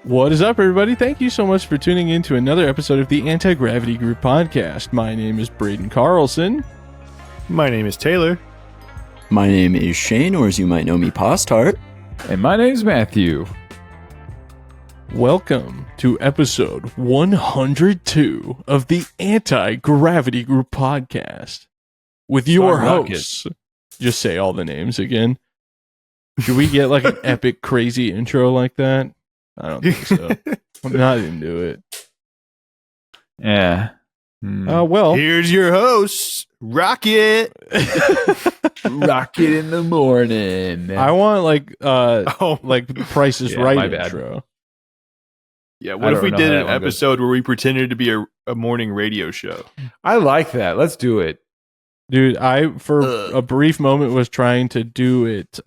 What is up, everybody? Thank you so much for tuning in to another episode of the Anti-Gravity Group podcast. My name is Braden Carlson. My name is Taylor. My name is Shane, or as you might know me, Postart. And my name's Matthew. Welcome to episode 102 of the Anti-Gravity Group podcast with your hosts. Just say all the names again. Should we get like an epic, crazy intro like that? I don't think so. I'm not into it. Yeah. Well, Here's your host, Rocket. Rocket in the morning. I want like Oh, like Price is Yeah, Right my bad. intro. yeah. I What if don't we know did how an that one goes. episode where we pretended to be a morning radio show? I like that. Let's do it. Dude, I for a brief moment was trying to do it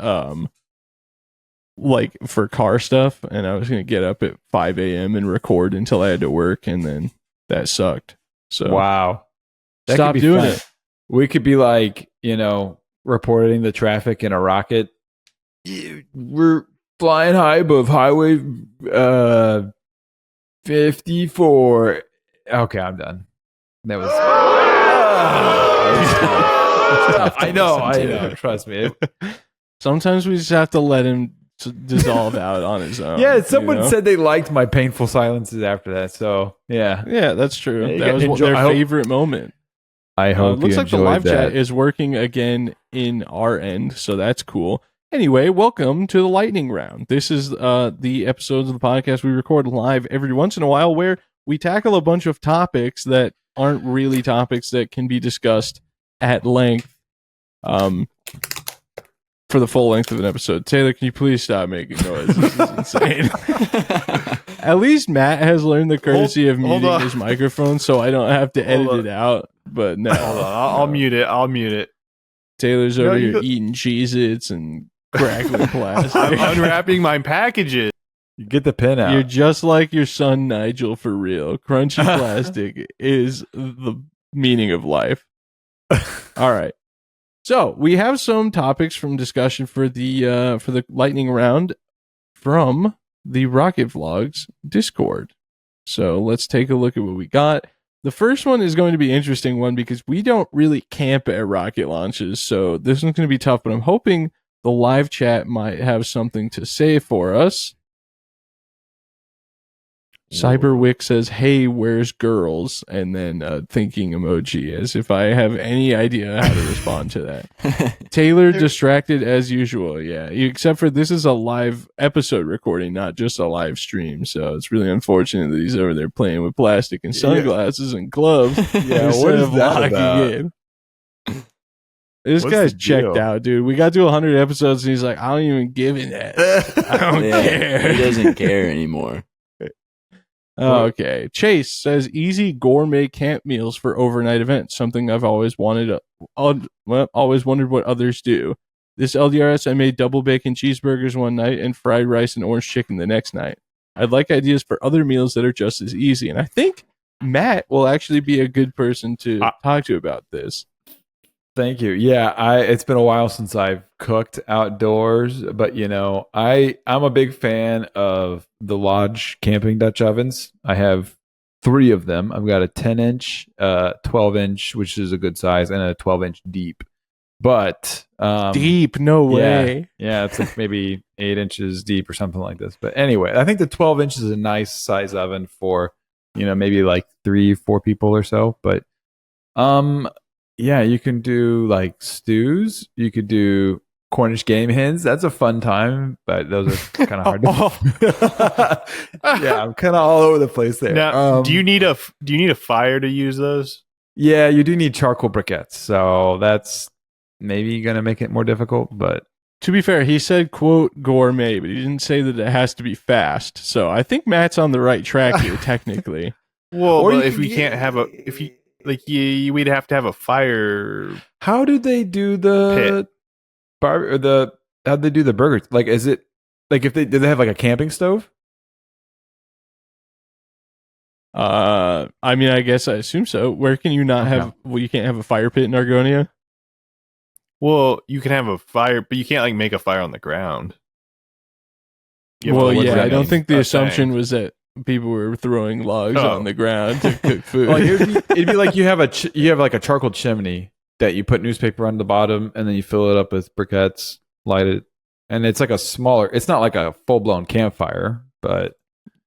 like for car stuff, and I was gonna get up at 5 a.m. and record until I had to work, and then that sucked. So Wow. That stop could be doing fun. it. We could be like, reporting the traffic in a rocket. We're flying high above Highway 54. Okay, I'm done. That was... I know. Trust me. Sometimes we just have to let him dissolve out on his own. Yeah, someone you know? said they liked my painful silences after that. So, yeah. Yeah, that's true. Yeah, you That was enjoy- their I hope- favorite moment. I hope looks you like the enjoyed live that. chat is working again in our end, so that's cool. Anyway, welcome to the lightning round. This is the episodes of the podcast we record live every once in a while where we tackle a bunch of topics that aren't really topics that can be discussed at length for the full length of an episode. Taylor, can you please stop making noise? This is insane. At least Matt has learned the courtesy of hold muting on. his microphone so I don't have to edit Hold it out. But no. Hold on, I'll mute it. I'll mute it. Taylor's No, over you here go- eating Cheez-Its and crackling plastic. I'm unwrapping my packages. You get the pin out. You're just like your son Nigel for real. Crunchy plastic is the meaning of life. All right. So we have some topics from discussion for the lightning round from the Rocket Vlogs Discord. So let's take a look at what we got. The first one is going to be an interesting one because we don't really camp at rocket launches. So this one's going to be tough, but I'm hoping the live chat might have something to say for us. Cyberwick says, "Hey, where's girls?" and then thinking emoji as if I have any idea how to respond to that. Taylor distracted as usual. Yeah, except for this is a live episode recording, not just a live stream. So it's really unfortunate that he's over there playing with plastic and sunglasses and gloves. Yeah, instead what is of that locking about? in. This What's guy's the checked deal? out, dude. We got to 100 episodes and he's like, I don't even give a that. I don't Yeah, care. he doesn't care anymore. Oh, okay. Chase says easy gourmet camp meals for overnight events. Something I've always wanted. Always wondered what others do. This LDRS, I made double bacon cheeseburgers one night and fried rice and orange chicken the next night. I'd like ideas for other meals that are just as easy. And I think Matt will actually be a good person to talk to about this. Thank you. Yeah, it's been a while since I've cooked outdoors, but I'm a big fan of the Lodge camping Dutch ovens. I have 3 of them. I've got a 10-inch, 12-inch, which is a good size, and a 12-inch deep. But Deep, no way. yeah, it's like maybe 8 inches deep or something like this. But anyway, I think the 12 inch is a nice size oven for maybe like 3-4 people or so. But yeah, you can do like stews. You could do Cornish game hens. That's a fun time, but those are kind of hard to. Yeah, I'm kind of all over the place there. Now, do you need a fire to use those? Yeah, you do need charcoal briquettes, so that's maybe gonna make it more difficult. But To be fair, he said, quote, gourmet, but he didn't say that it has to be fast. So I think Matt's on the right track here, technically. Well, Or but you if can we get- can't have we'd have to have a fire. how do they do the how'd they do the burgers? Like, is it like do they have like a camping stove? I mean, I guess I assume so. Where can you not have? Well, you can't have a fire pit in Argonia. Well, you can have a fire, but you can't like make a fire on the ground. Well, what does yeah, that I don't mean? think the Okay. assumption was that people were throwing logs Oh. on the ground to cook food. Like it'd be like you have like a charcoal chimney that you put newspaper on the bottom, and then you fill it up with briquettes, light it, and it's like a smaller. It's not like a full blown campfire, but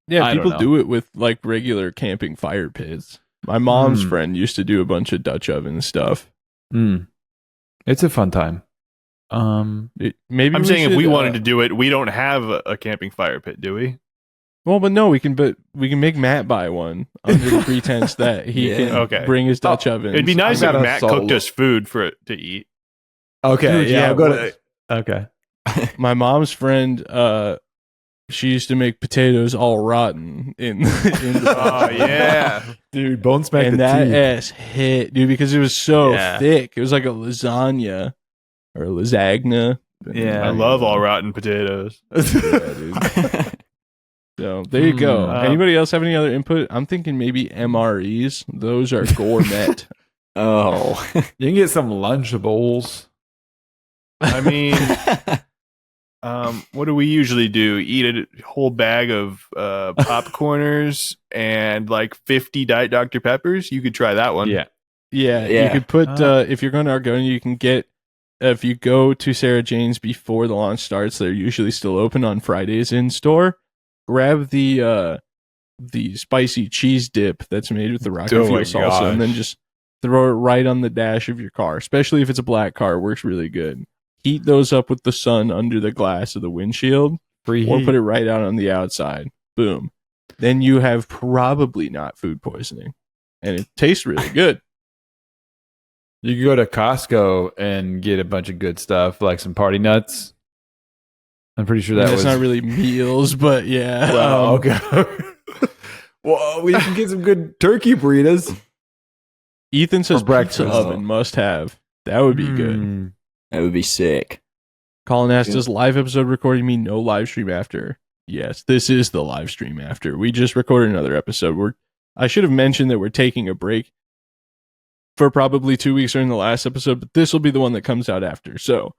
Yeah, I don't people know. do it with like regular camping fire pits. My mom's Hmm. friend used to do a bunch of Dutch oven stuff. It's a fun time. Maybe I'm saying if should, we wanted to do it, we don't have a camping fire pit, do we? Well, but no, we can make Matt buy one under the pretense that he Yeah. can Okay. bring his Dutch oven. It'd be nice I if got a Matt solo. cooked us food for it to eat. Okay, Dude, yeah, yeah, I'll go what- to. Okay, My mom's friend, she used to make potatoes all rotten in the Oh yeah, dude, bone smack and the that teeth. ass hit, dude, because it was so Yeah. thick. It was like a lasagna or a lasagna. Yeah. I love all rotten potatoes. Yeah, dude. So there you go. Hmm. Anybody else have any other input? I'm thinking maybe MREs. Those are gourmet. Oh. You can get some Lunchables. I mean, what do we usually do? Eat a whole bag of popcorners and like 50 Diet Dr. Peppers? You could try that one. Yeah, Yeah, you Yeah. could put if you're going to Argonia, you can get if you go to Sarah Jane's before the launch starts. They're usually still open on Fridays in store. Grab the spicy cheese dip that's made with the rocket Oh fuel my salsa, and then gosh. just throw it right on the dash of your car. Especially if it's a black car, it works really good. Heat those up with the sun under the glass of the windshield, free or heat. put it right out on the outside. Boom. Then you have probably not food poisoning, and it tastes really good. You could go to Costco and get a bunch of good stuff, like some party nuts. I'm pretty sure That's was not really meals, but yeah. Well, okay. Well, we can get some good turkey burritos. Ethan says For breakfast. pizza oven must have. That would be good. Mm. That would be sick. Colin asked, Yeah. does live episode recording mean no live stream after? Yes, this is the live stream after. We just recorded another episode. I should have mentioned that we're taking a break for probably 2 weeks during the last episode, but this will be the one that comes out after. So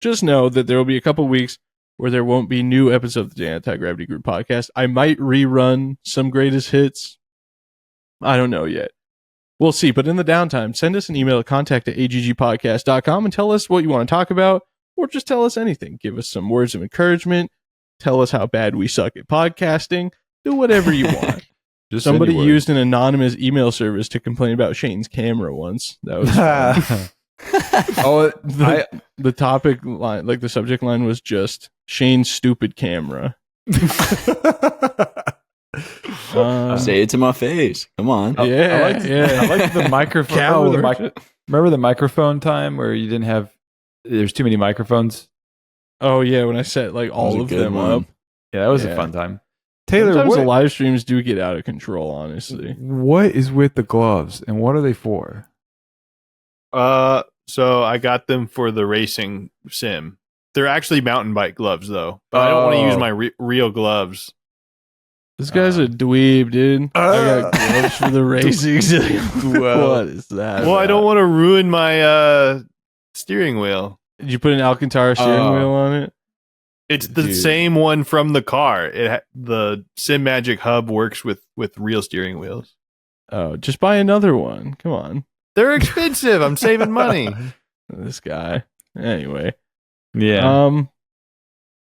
just know that there will be a couple weeks where there won't be new episodes of the Anti-Gravity Group podcast. I might rerun some greatest hits. I don't know yet. We'll see. But in the downtime, send us an email at contact@aggpodcast.com and tell us what you want to talk about, or just tell us anything. Give us some words of encouragement. Tell us how bad we suck at podcasting. Do whatever you want. Just Somebody any word. used an anonymous email service to complain about Shane's camera once. That was fun. Oh, The topic line, like the subject line, was just Shane's stupid camera. Say it to my face. Come on. Yeah, I like the microphone. Coward. Remember the microphone time where you didn't have? There's too many microphones. Oh yeah, when I set like That was all a of good them one. up. Yeah, that was Yeah. a fun time. Taylor, Sometimes the what, live streams do get out of control, honestly. what is with the gloves and what are they for? So I got them for the racing sim. They're actually mountain bike gloves though, but I don't want to use Oh. my real gloves. This guy's a dweeb, dude. I got gloves for the racing. What is that? Well, I don't want to ruin my steering wheel. Did you put an Alcantara steering Oh. wheel on it? It's the Dude. same one from the car. The Sim Magic hub works with real steering wheels. Oh, just buy another one. Come on. They're expensive. I'm saving money. This guy. Anyway. Yeah.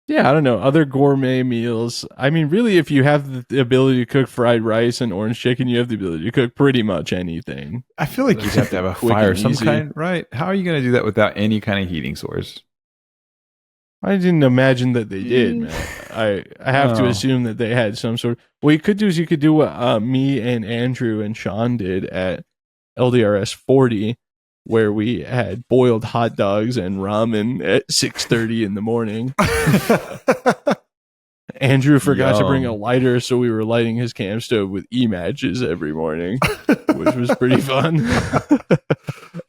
Yeah, I don't know. Other gourmet meals. I mean, really, if you have the ability to cook fried rice and orange chicken, you have the ability to cook pretty much anything. I feel like you have to have a Quick fire and of some easy. kind, right? How are you going to do that without any kind of heating source? I didn't imagine that they did, man. I have to Oh. assume that they had some sort of. What you could do is you could do what me and Andrew and Sean did at LDRS 40, where we had boiled hot dogs and ramen at 6:30 in the morning. Andrew forgot to bring a Yum. lighter, so we were lighting his camp stove with e-matches every morning, which was pretty fun.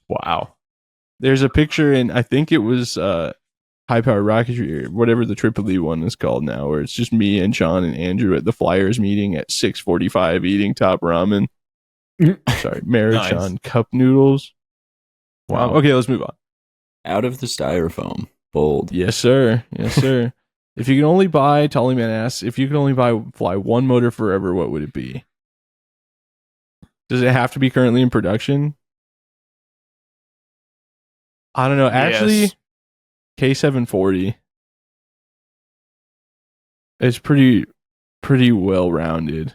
Wow. There's a picture in, I think it was High Power Rocketry, or whatever the Triple E one is called now, where it's just me and Sean and Andrew at the Flyers meeting at 6:45 eating top ramen. Sorry, Maruchan cup noodles. Wow. Okay, let's move on. Out of the styrofoam. Bold. Yes, sir. Yes, sir. If you could only buy, Tollyman asks, if you could only fly one motor forever, what would it be? Does it have to be currently in production? I don't know. Actually, Yes. K740 is pretty well rounded.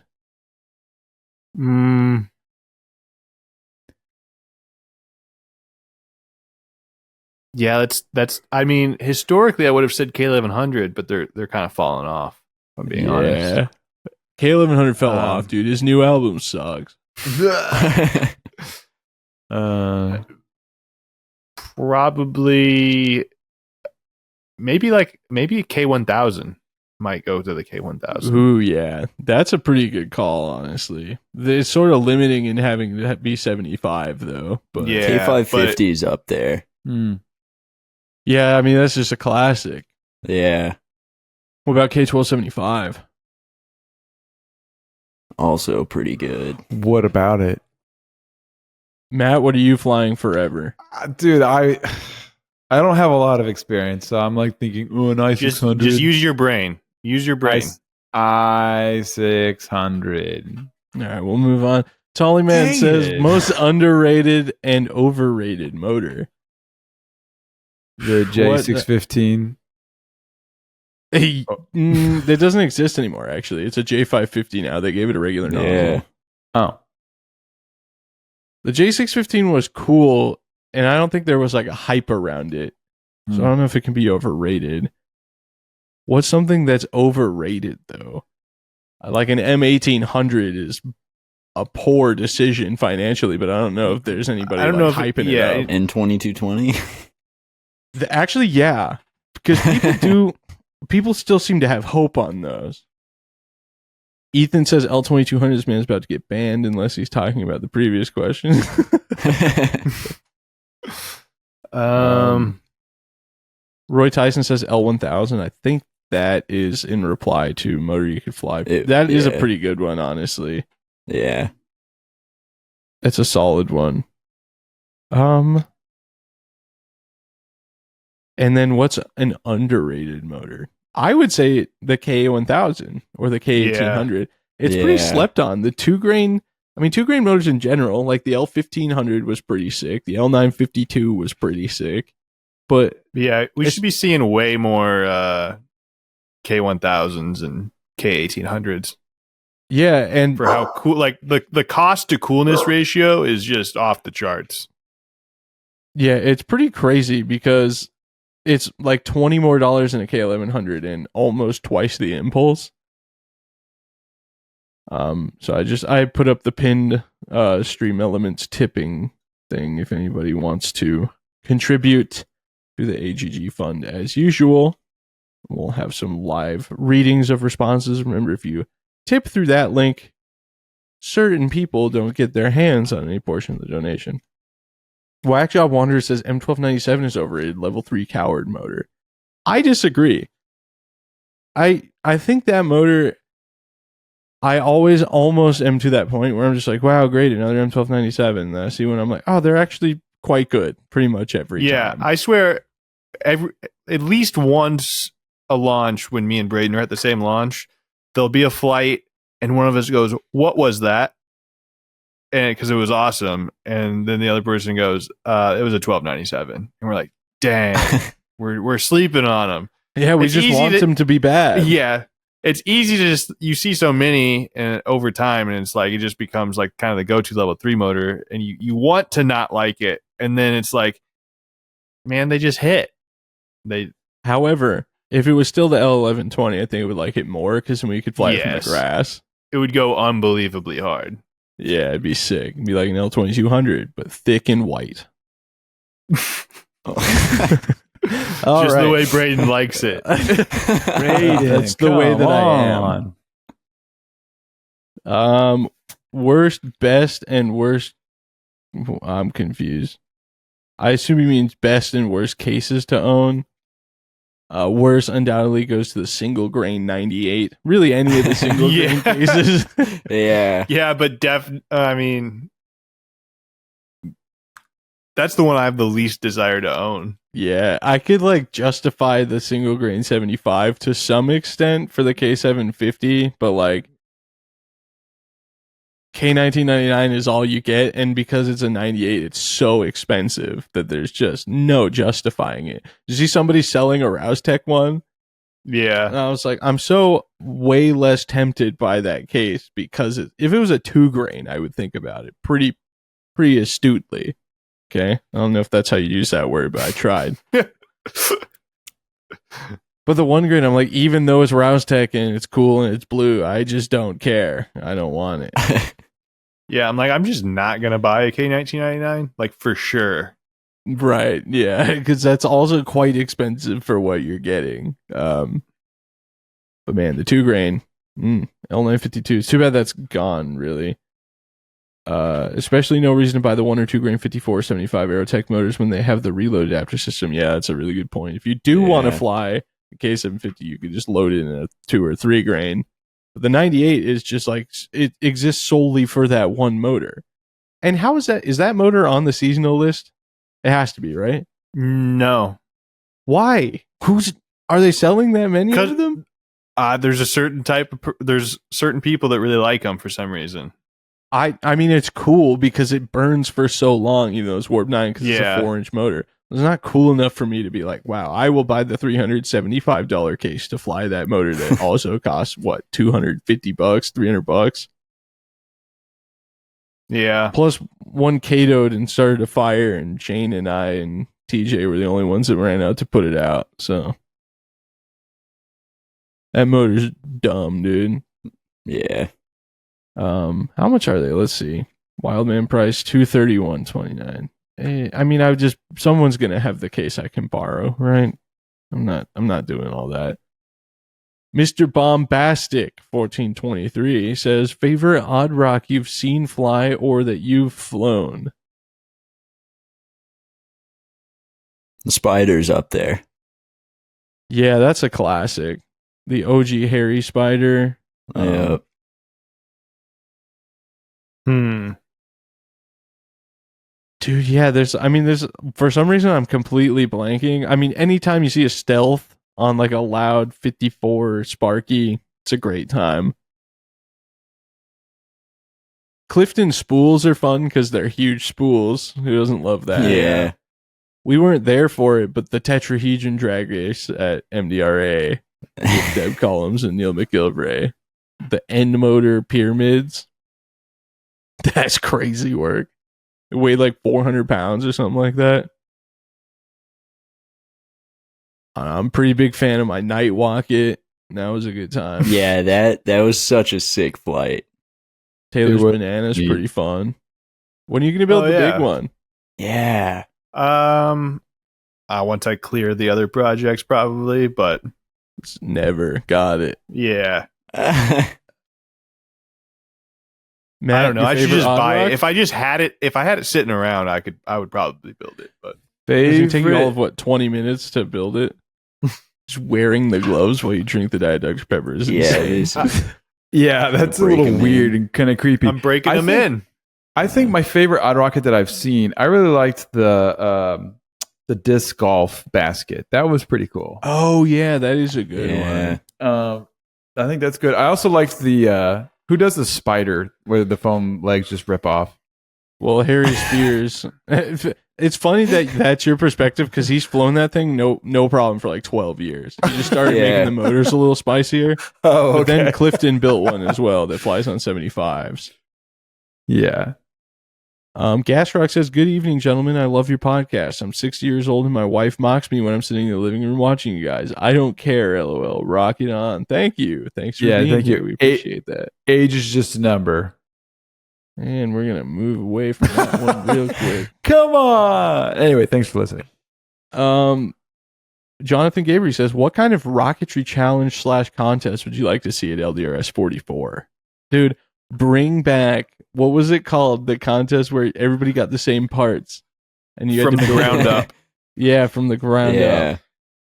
Yeah, that's. I mean, historically, I would have said K1100, but they're kind of falling off. If I'm being honest. K1100 fell off, dude. His new album sucks. Probably, maybe K1000 might go to the K1000. Ooh, yeah. That's a pretty good call, honestly. It's sort of limiting in having to be 75, though. But Yeah. K550 is up there. yeah, I mean, that's just a classic. Yeah. What about K1275? Also pretty good. What about it? Matt, what are you flying forever? Dude, I don't have a lot of experience, so I'm like thinking, oh, an I-600. Just use your brain. Use your brain. I-600. All right, we'll move on. Tollyman Dang says it. most underrated and overrated motor. The J615. That doesn't exist anymore, actually. It's a J550 now. They gave it a regular nozzle. Yeah. Oh. The J615 was cool, and I don't think there was like a hype around it. So I don't know if it can be overrated. What's something that's overrated, though? Like an M1800 is a poor decision financially, but I don't know if there's anybody hyping it up. N2220. Actually, yeah. Because people still seem to have hope on those. Ethan says L2200's man is about to get banned unless he's talking about the previous question. Roy Tyson says L1000. I think that is in reply to motor you could fly. That is a pretty good one, honestly. Yeah. It's a solid one. And then what's an underrated motor? I would say the K1000 or the K1800. It's pretty slept on. The 2-grain motors in general, like the L1500 was pretty sick. The L952 was pretty sick. But yeah, we should be seeing way more K1000s and K1800s. Yeah, and for how cool, like the cost to coolness ratio is just off the charts. Yeah, it's pretty crazy because it's like $20 more in a K1100 and almost twice the impulse. So I put up the pinned Stream Elements tipping thing if anybody wants to contribute to the AGG fund as usual. We'll have some live readings of responses. Remember, if you tip through that link, certain people don't get their hands on any portion of the donation. Whack Job Wanderer says M1297 is overrated, level 3 coward motor. I disagree. I think that motor, I always almost am to that point where I'm just like, wow, great, another M1297. And I see when I'm like, oh, they're actually quite good pretty much every time. I swear, at least once a launch, when me and Braden are at the same launch, there'll be a flight and one of us goes, what was that? And because it was awesome. And then the other person goes, it was a 1297. And we're like, dang, we're sleeping on them. Yeah, we just want them to be bad. Yeah. It's easy to just, you see so many and over time, and it's like, it just becomes like kind of the go-to level 3 motor, and you want to not like it. And then it's like, man, they just hit. However, if it was still the L1120, I think it would like it more because then we could fly it from the grass. It would go unbelievably hard. Yeah, it'd be sick. It'd be like an L2200, but thick and white. Just the way Braden likes it. Braden, that's the way that I am. Worst, best, and worst. I'm confused. I assume he means best and worst cases to own. Worst undoubtedly goes to the single grain 98. Really, any of the single grain cases. Yeah. Yeah, but I mean, That's the one I have the least desire to own. Yeah, I could like justify the single grain 75 to some extent for the K750, but like K1999 is all you get, and because it's a 98, it's so expensive that there's just no justifying it. You see somebody selling a Roustech one? Yeah. And I was like, I'm so way less tempted by that case because if it was a 2 grain, I would think about it pretty astutely. Okay, I don't know if that's how you use that word, but I tried. But the 1 grain, I'm like, even though it's Roustech and it's cool and it's blue, I just don't care. I don't want it. Yeah, I'm like, I'm just not gonna buy a K1999, like for sure. Right, yeah, because that's also quite expensive for what you're getting. But man, the 2 grain L952. It's too bad that's gone, really. Especially no reason to buy the 1 or 2 grain 5475 Aerotech motors when they have the reload adapter system. Yeah, that's a really good point. If you do want to fly the K750, you could just load it in a 2 or 3 grain. But the 98 is just like, it exists solely for that one motor. And how is that? Is that motor on the seasonal list? It has to be, right? No. Why? Are they selling that many of them? There's a certain there's certain people that really like them for some reason. I mean, it's cool because it burns for so long, it's Warp 9 because it's a 4-inch motor. It's not cool enough for me to be like, wow, I will buy the $375 case to fly that motor that also costs, what, $250, $300? Yeah. Plus, one Kato'd and started a fire, and Shane and I and TJ were the only ones that ran out to put it out. So that motor's dumb, dude. Yeah. How much are they? Let's see. Wildman price $231.29. I mean, someone's gonna have the case I can borrow, right? I'm not doing all that. Mr. Bombastic 1423 says, favorite odd rock you've seen fly or that you've flown? The spider's up there. Yeah, that's a classic. The OG Harry Spider. Yep. Dude, yeah, there's for some reason I'm completely blanking. I mean, anytime you see a stealth on like a loud 54 Sparky, it's a great time. Clifton spools are fun because they're huge spools. Who doesn't love that? Yeah. We weren't there for it, but the tetrahedron drag race at MDRA with Deb Collins and Neil McGilvray, the end motor pyramids, that's crazy work. It weighed like 400 pounds or something like that. I'm a pretty big fan of my night walket. That was a good time. Yeah, that was such a sick flight. Taylor's Banana's pretty fun. When are you going to build the big one? Yeah. Once I clear the other projects, probably, but it's never got it. Yeah. Matt, I don't know. I should just buy rock? it. If I had it sitting around, I would probably build it. But it's gonna take you all of 20 minutes to build it. Just wearing the gloves while you drink the Diet Dr. Pepper is insane. Yeah, that's a little weird and kind of creepy. I'm breaking them in. I think my favorite odd rocket that I've seen, I really liked the disc golf basket. That was pretty cool. Oh yeah, that is a good one. I think that's good. I also liked the who does the spider where the foam legs just rip off? Well, Harry Spears. It's funny that that's your perspective because he's flown that thing no problem for like 12 years. He just started making the motors a little spicier. Oh, okay. But then Clifton built one as well that flies on 75s. Yeah. Gasrock says, good evening, gentlemen. I love your podcast. I'm 60 years old and my wife mocks me when I'm sitting in the living room watching you guys. I don't care, LOL. Rock it on. Thank you. Thanks for being here. We appreciate that. Age is just a number. And we're going to move away from that one real quick. Come on. Anyway, thanks for listening. Jonathan Gabriel says, what kind of rocketry challenge / contest would you like to see at LDRS 44? Dude, bring back, what was it called? The contest where everybody got the same parts. And you from had to the ground up. Yeah, from the ground up.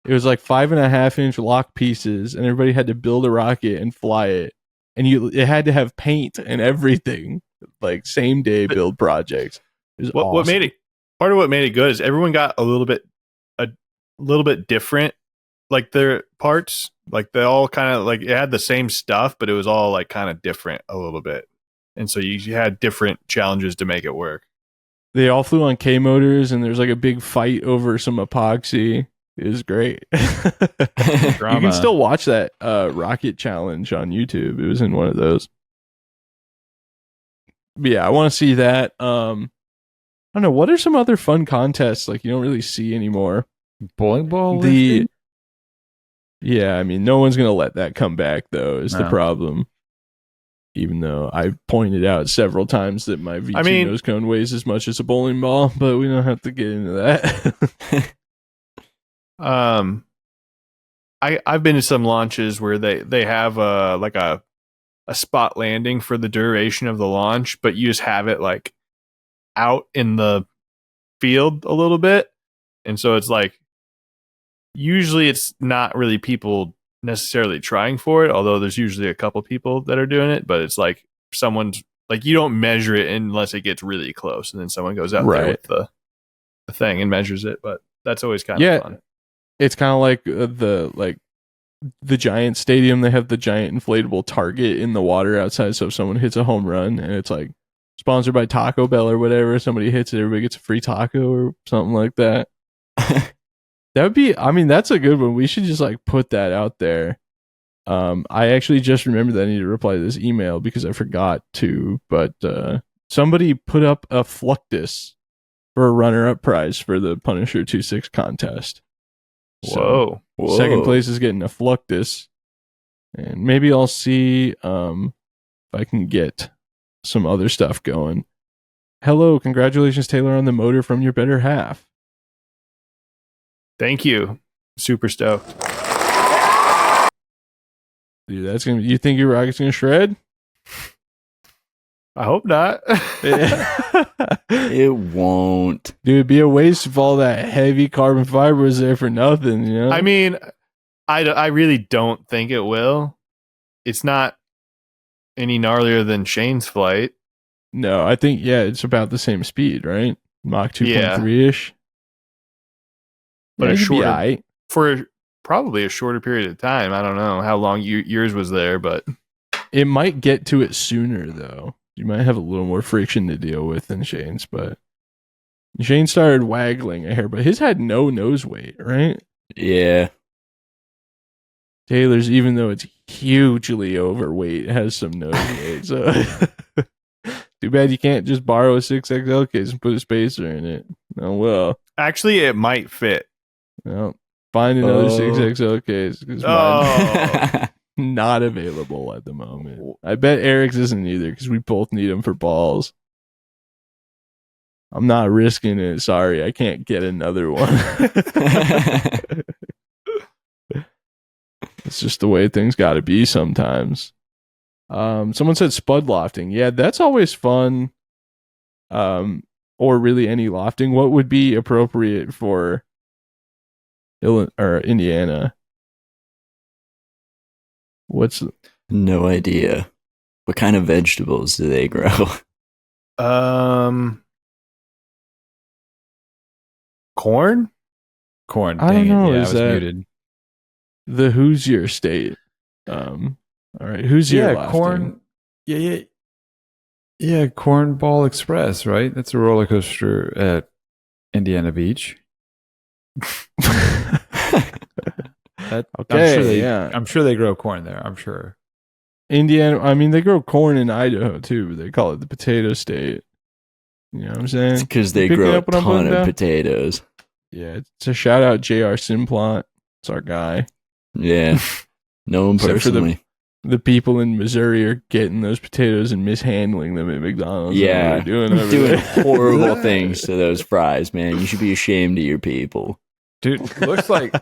It was like 5.5-inch lock pieces, and everybody had to build a rocket and fly it. And it had to have paint and everything. Like same day build projects. It was awesome. part of what made it good is everyone got a little bit different, like their parts. Like they all kind of like it had the same stuff, but it was all like kind of different a little bit. And so you had different challenges to make it work. They all flew on K motors, and there's like a big fight over some epoxy. It was great. You can still watch that rocket challenge on YouTube. It was in one of those. But yeah, I want to see that. I don't know. What are some other fun contests like you don't really see anymore? Bowling ball. Yeah, I mean, no one's gonna let that come back though. Is the problem? Even though I pointed out several times that my V2 nose cone weighs as much as a bowling ball, but we don't have to get into that. I've been to some launches where they have a spot landing for the duration of the launch, but you just have it like out in the field a little bit, and so it's like usually it's not really people necessarily trying for it, although there's usually a couple people that are doing it, but it's like someone's like you don't measure it unless it gets really close, and then someone goes out there with the thing and measures it. But that's always kind of fun. It's kind of like the Giant Stadium. They have the giant inflatable target in the water outside, so if someone hits a home run and it's like sponsored by Taco Bell or whatever, somebody hits it, everybody gets a free taco or something like that. That would be, I mean, that's a good one. We should just like put that out there. I actually just remembered that I need to reply to this email because I forgot to, but somebody put up a Fluctus for a runner-up prize for the Punisher 2.6 contest. Whoa. So, second place is getting a Fluctus. And maybe I'll see if I can get some other stuff going. Hello, congratulations, Taylor, on the motor from your better half. Thank you. Super stoked. Dude, that's gonna. You think your rocket's gonna shred? I hope not. It won't. Dude, it'd be a waste if all that heavy carbon fiber was there for nothing, you know? I mean, I really don't think it will. It's not any gnarlier than Shane's flight. No, I think, it's about the same speed, right? Mach 2.3-ish. But yeah, for probably a shorter period of time. I don't know how long yours was there, but it might get to it sooner, though. You might have a little more friction to deal with than Shane's, but Shane started waggling a hair, but his had no nose weight, right? Yeah. Taylor's, even though it's hugely overweight, has some nose weight. So too bad you can't just borrow a 6XL case and put a spacer in it. Oh well. Actually, it might fit. Well, find another 6XL case because mine's not available at the moment. I bet Eric's isn't either because we both need them for balls. I'm not risking it. Sorry, I can't get another one. It's just the way things got to be sometimes. Someone said spud lofting. Yeah, that's always fun. Or really any lofting. What would be appropriate for Indiana? No idea. What kind of vegetables do they grow? Corn? Corn. I don't know. Yeah, Is I was that muted. the Hoosier state? All right, Hoosier lofting. Corn. Yeah. Cornball Express, right? That's a roller coaster at Indiana Beach. I'm sure they grow corn there. I'm sure. Indiana, I mean, they grow corn in Idaho too, but they call it the potato state. You know what I'm saying? It's because they grow a ton of potatoes. Yeah, it's a shout out J.R. Simplot. It's our guy. Yeah. Know him personally. The people in Missouri are getting those potatoes and mishandling them at McDonald's. Yeah. Doing horrible things to those fries, man. You should be ashamed of your people. Dude, looks like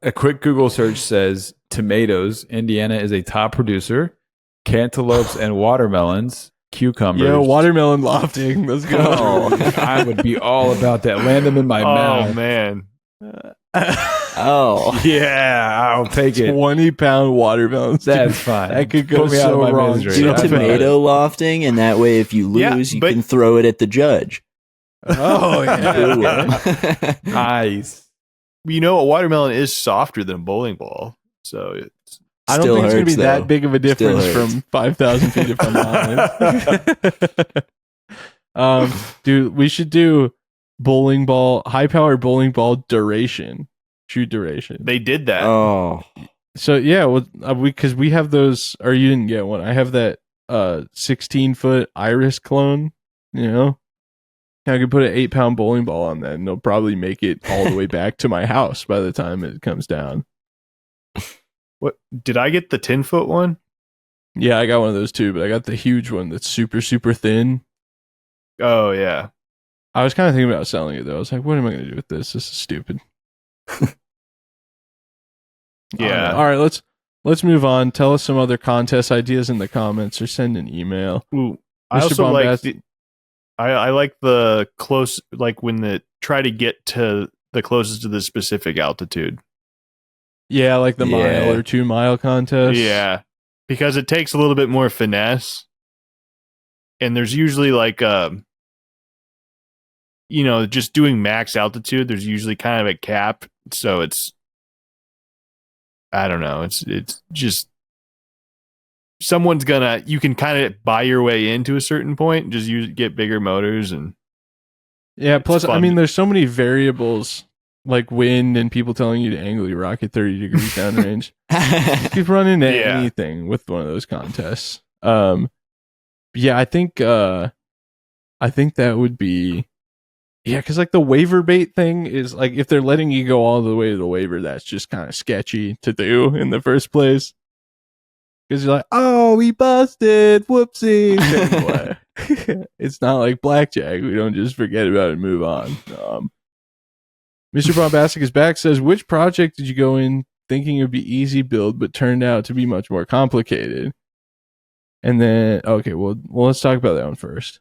a quick Google search says tomatoes. Indiana is a top producer. Cantaloupes and watermelons, cucumbers. Yeah, watermelon lofting. Let's go. Oh, I would be all about that. Land them in my mouth. Oh man. Oh yeah, I'll take it. 20-pound watermelons. That's fine. That could go so wrong. Do tomato lofting, and that way, if you lose, you can throw it at the judge. Oh yeah. Nice. You know, a watermelon is softer than a bowling ball, so it's I don't Still think it's going to hurts, be that though. big of a Still difference hurts. from 5,000 feet if I'm honest. Dude, we should do high power bowling ball duration, shoot duration. they did that. Oh, So yeah, well, because we have those, or you didn't get one. I have that 16-foot iris clone. You know, I could put an 8-pound bowling ball on that, and they'll probably make it all the way back to my house by the time it comes down. What did I get the 10-foot one? Yeah, I got one of those too, but I got the huge one that's super super thin. Oh yeah. I was kind of thinking about selling it though. I was like, what am I going to do with this? This is stupid. Yeah. All right, let's move on. Tell us some other contest ideas in the comments or send an email. Ooh, I Mr. also like Bombast- I like the close, like when the try to get to the closest to the specific altitude. Yeah, like the Yeah. mile or 2 mile contest. Yeah, because it takes a little bit more finesse, and there's usually like just doing max altitude. There's usually kind of a cap, so it's I don't know. It's just you can kind of buy your way into a certain point. And just get bigger motors and Yeah, plus, I fun. mean, there's so many variables like wind and people telling you to angle your rocket 30 degrees downrange. You could run into Yeah. anything with one of those contests. Yeah, I think that would be, yeah, because like the waiver bait thing is like if they're letting you go all the way to the waiver, that's just kind of sketchy to do in the first place. Because you're like, oh, we busted, whoopsie. Anyway, it's not like blackjack. We don't just forget about it and move on. Mr. Bombastic is back. Says, which project did you go in thinking it would be easy build, but turned out to be much more complicated? And then, okay, well, let's talk about that one first.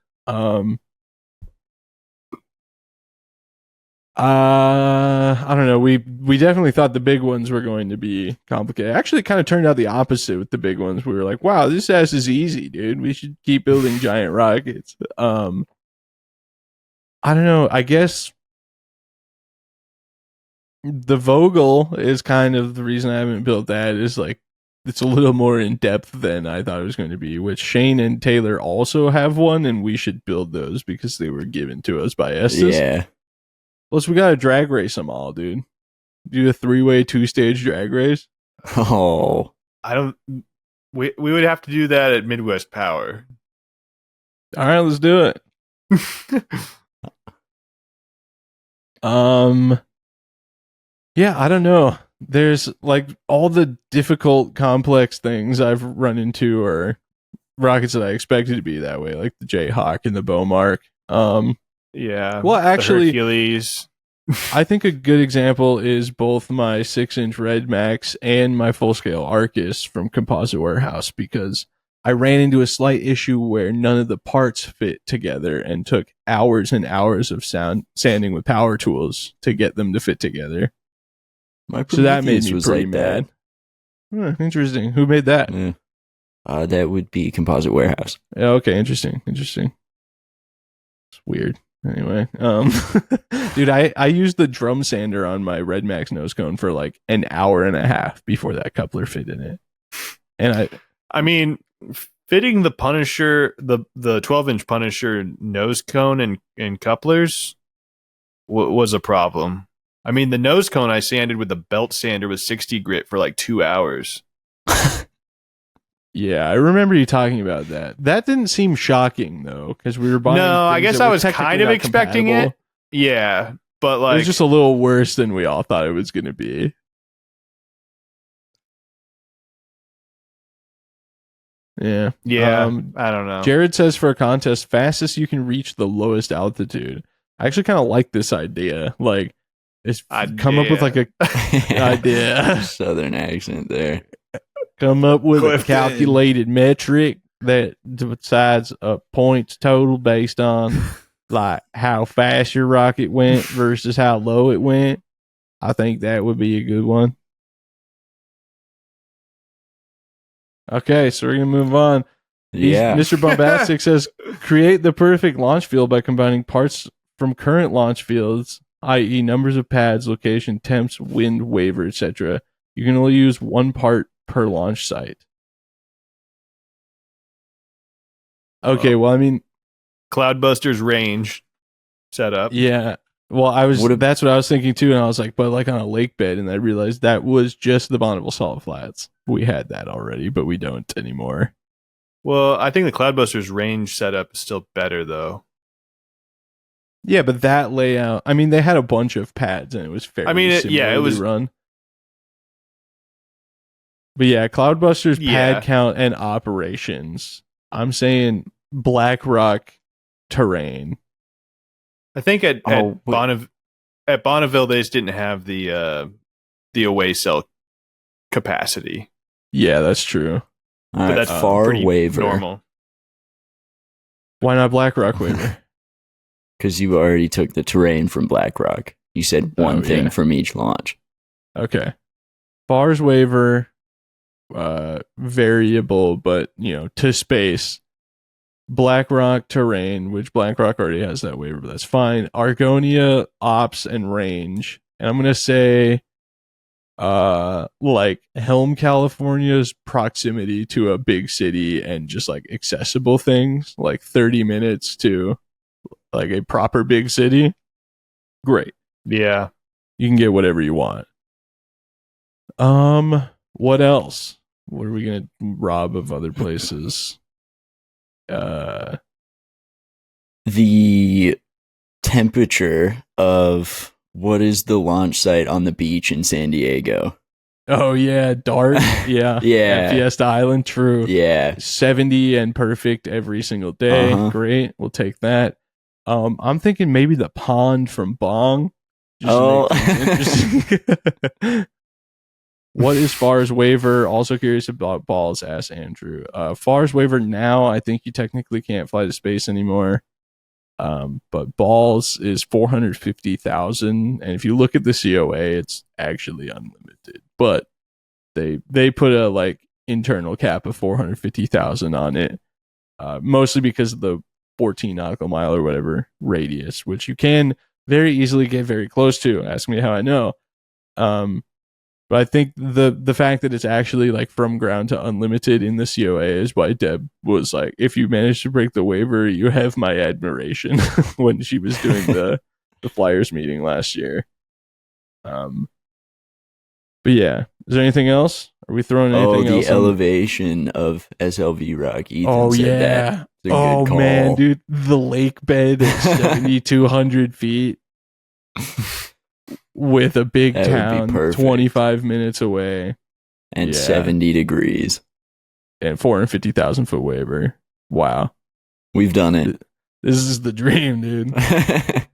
I don't know. We definitely thought the big ones were going to be complicated. Actually, it kind of turned out the opposite with the big ones. We were like, wow, this ass is easy, dude. We should keep building giant rockets. I don't know. I guess the Vogel is kind of the reason I haven't built that, is like it's a little more in depth than I thought it was going to be, which Shane and Taylor also have one, and we should build those because they were given to us by Estes. yeah. Plus, we got to drag race them all, dude. Do a 3-way 2-stage drag race. Oh, I don't. We would have to do that at Midwest Power. All right, let's do it. Yeah, I don't know. There's like all the difficult, complex things I've run into are rockets that I expected to be that way, like the Jayhawk and the Beaumark. Yeah. Well, the actually, Hercules. I think a good example is both my 6-inch Red Max and my full scale Arcus from Composite Warehouse, because I ran into a slight issue where none of the parts fit together and took hours and hours of sanding with power tools to get them to fit together. my So that made Prometheus me was pretty like mad. Interesting. Who made that? that. Yeah. That would be Composite Warehouse. Yeah, okay, interesting. It's weird. Anyway, dude, I used the drum sander on my Red Max nose cone for like an hour and a half before that coupler fit in it. And I mean, fitting the Punisher, the 12-inch Punisher nose cone and couplers was a problem. I mean, the nose cone I sanded with the belt sander with 60 grit for like 2 hours. yeah, I remember you talking about that. That didn't seem shocking though, because we were buying. No, I things guess that I were was technically kind of not expecting compatible. it. Yeah, but It like, was just a little worse than we all thought it was going to be. Yeah. yeah, I don't know. Jared says for a contest, fastest you can reach the lowest altitude. I actually kind of like this idea. Like, it's come up with like a idea. Southern accent there. Come up with a Clifton. calculated metric that decides a points total based on like how fast your rocket went versus how low it went. I think that would be a good one. Okay, so we're gonna move on. Yeah. Mr. Bombastic says create the perfect launch field by combining parts from current launch fields, i.e. numbers of pads, location, temps, wind, waver, etc. You can only use one part per launch site. Okay, well, I mean, Cloudbuster's range setup. yeah. Well, that's what I was thinking too, and I was like, but like on a lake bed, and I realized that was just the Bonneville Salt Flats. We had that already, but we don't anymore. Well, I think the Cloudbuster's range setup is still better though. Yeah, but that layout, I mean, they had a bunch of pads, and it was fairly it was run. But yeah, Cloudbuster's pad count and operations. I'm saying BlackRock terrain. I think at Bonneville they just didn't have the away cell capacity. Yeah, that's true. All But right, that's far pretty waiver. normal. Why not BlackRock waiver? Because you already took the terrain from BlackRock. You said one thing yeah. from each launch. Okay. Bars waiver, variable, but to space. BlackRock terrain, which BlackRock already has that waiver, but that's fine. Argonia, ops, and range. And I'm gonna say like Helm, California's proximity to a big city and just like accessible things, like 30 minutes to like a proper big city. Great. Yeah. You can get whatever you want. What else? What are we gonna rob of other places? The temperature of what is the launch site on the beach in San Diego? Oh yeah, Dart. Yeah. Yeah. At Fiesta Island, true. Yeah. 70 and perfect every single day. Uh-huh. Great. We'll take that. I'm thinking maybe the pond from Bong. Just Oh. to make things interesting. What is FAR's waiver? Also curious about balls, asked Andrew. FAR's waiver now, I think you technically can't fly to space anymore. But balls is 450,000, and if you look at the COA, it's actually unlimited. But they put a like internal cap of 450,000 on it, mostly because of the 14 nautical mile or whatever radius, which you can very easily get very close to. Ask me how I know. But I think the fact that it's actually like from ground to unlimited in the COA is why Deb was like, if you manage to break the waiver, you have my admiration when she was doing the Flyers meeting last year. But yeah, is there anything else? Are we throwing anything else? The elevation of SLV Rock. Ethan said that. It's a Oh good call. man, dude, the lake bed at 7,200 feet. With a big That would town be perfect. 25 minutes away And Yeah. 70 degrees. and 450,000 foot waiver. Wow. We've done it. This is the dream, dude. That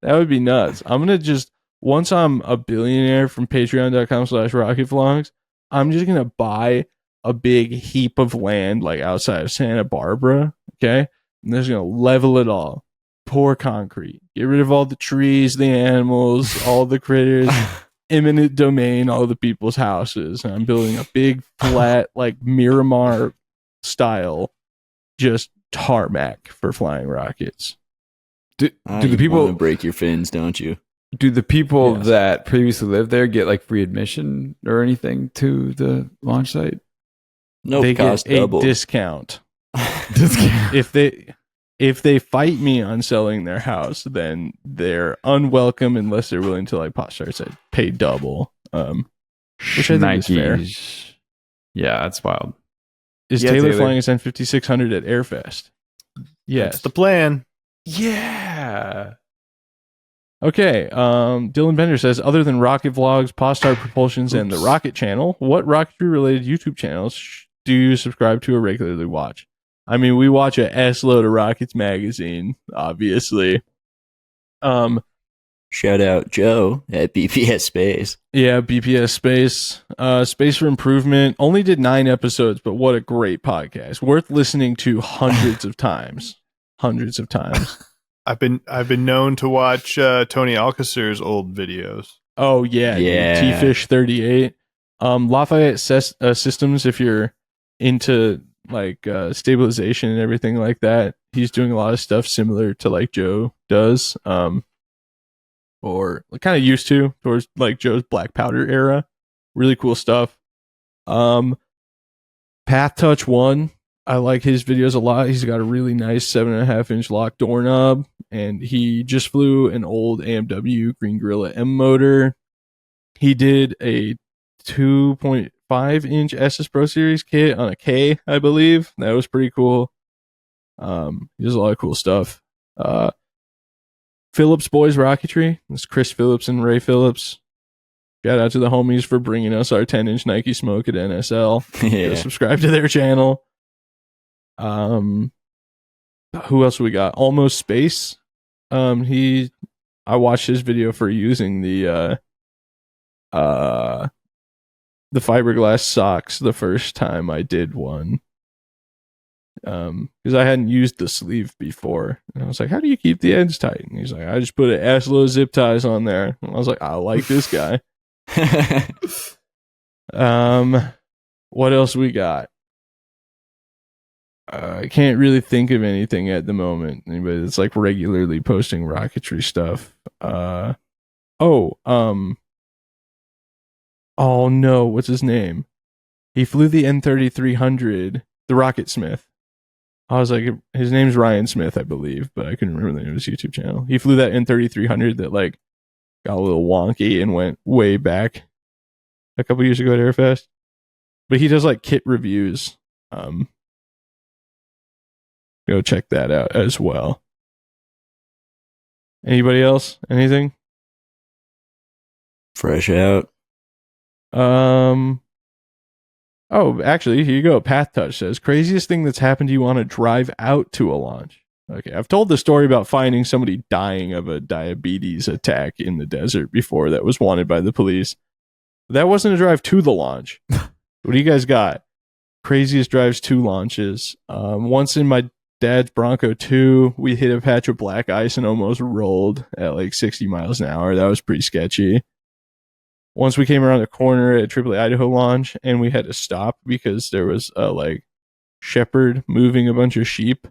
would be nuts. I'm going to just, once I'm a billionaire from patreon.com/rocketvlogs, I'm just going to buy a big heap of land like outside of Santa Barbara. Okay. And they're just going to level it all. Pour concrete. Get rid of all the trees, the animals, all the critters, eminent domain, all the people's houses. And I'm building a big, flat, like Miramar style, just tarmac for flying rockets. Do the you people wanna break your fins, don't you? Do the people Yes. that previously lived there get like free admission or anything to the launch site? Nope, They cost get a double. discount. Discount. If they fight me on selling their house, then they're unwelcome unless they're willing to, like Postart said, pay double. Which I think is fair. Nikes. Yeah, that's wild. Is Yeah, Taylor Taylor. flying his N5600 at Airfest? Yes. That's the plan. Yeah. Okay. Dylan Bender says, other than Rocket Vlogs, Postart Propulsions, and the Rocket Channel, what Rocketry related YouTube channels do you subscribe to or regularly watch? I mean, we watch a S-load of Rockets magazine, obviously. Shout out Joe at BPS Space. Yeah, BPS Space. Space for Improvement only did 9 episodes, but what a great podcast. Worth listening to hundreds of times. Hundreds of times. I've been known to watch Tony Alcacer's old videos. Oh, yeah. Yeah. T-Fish 38. Lafayette Systems, if you're into like stabilization and everything like that, he's doing a lot of stuff similar to like Joe does, or kind of used to towards like Joe's black powder era. Really cool stuff. Path Touch 1, I like his videos a lot. He's got a really nice 7.5-inch lock doorknob, and he just flew an old AMW Green Gorilla M motor. He did a 2.5-inch SS Pro Series kit on a K, I believe. That was pretty cool. He does a lot of cool stuff. Phillips Boys Rocketry. It's Chris Phillips and Ray Phillips. Shout out to the homies for bringing us our 10-inch Nike Smoke at NSL. Yeah. Go subscribe to their channel. Who else we got? Almost Space. I watched his video for using the fiberglass socks the first time I did one. Because I hadn't used the sleeve before. And I was like, how do you keep the ends tight? And he's like, I just put an assload zip ties on there. And I was like, I like this guy. What else we got? I can't really think of anything at the moment. Anybody that's like regularly posting rocketry stuff. Oh no, what's his name? He flew the N3300, the Rocket Smith. I was like, his name's Ryan Smith, I believe, but I couldn't remember the name of his YouTube channel. He flew that N3300 that like got a little wonky and went way back a couple years ago at Airfest. But he does like kit reviews. Go check that out as well. Anybody else? Anything? Fresh out. Oh, actually, here you go. Path Touch says, craziest thing that's happened to you on a drive out to a launch. Okay, I've told the story about finding somebody dying of a diabetes attack in the desert before that was wanted by the police. That wasn't a drive to the launch. What do you guys got? Craziest drives to launches. Once in my dad's Bronco 2, we hit a patch of black ice and almost rolled at like 60 miles an hour. That was pretty sketchy. Once we came around a corner at AAA Idaho launch and we had to stop because there was a like shepherd moving a bunch of sheep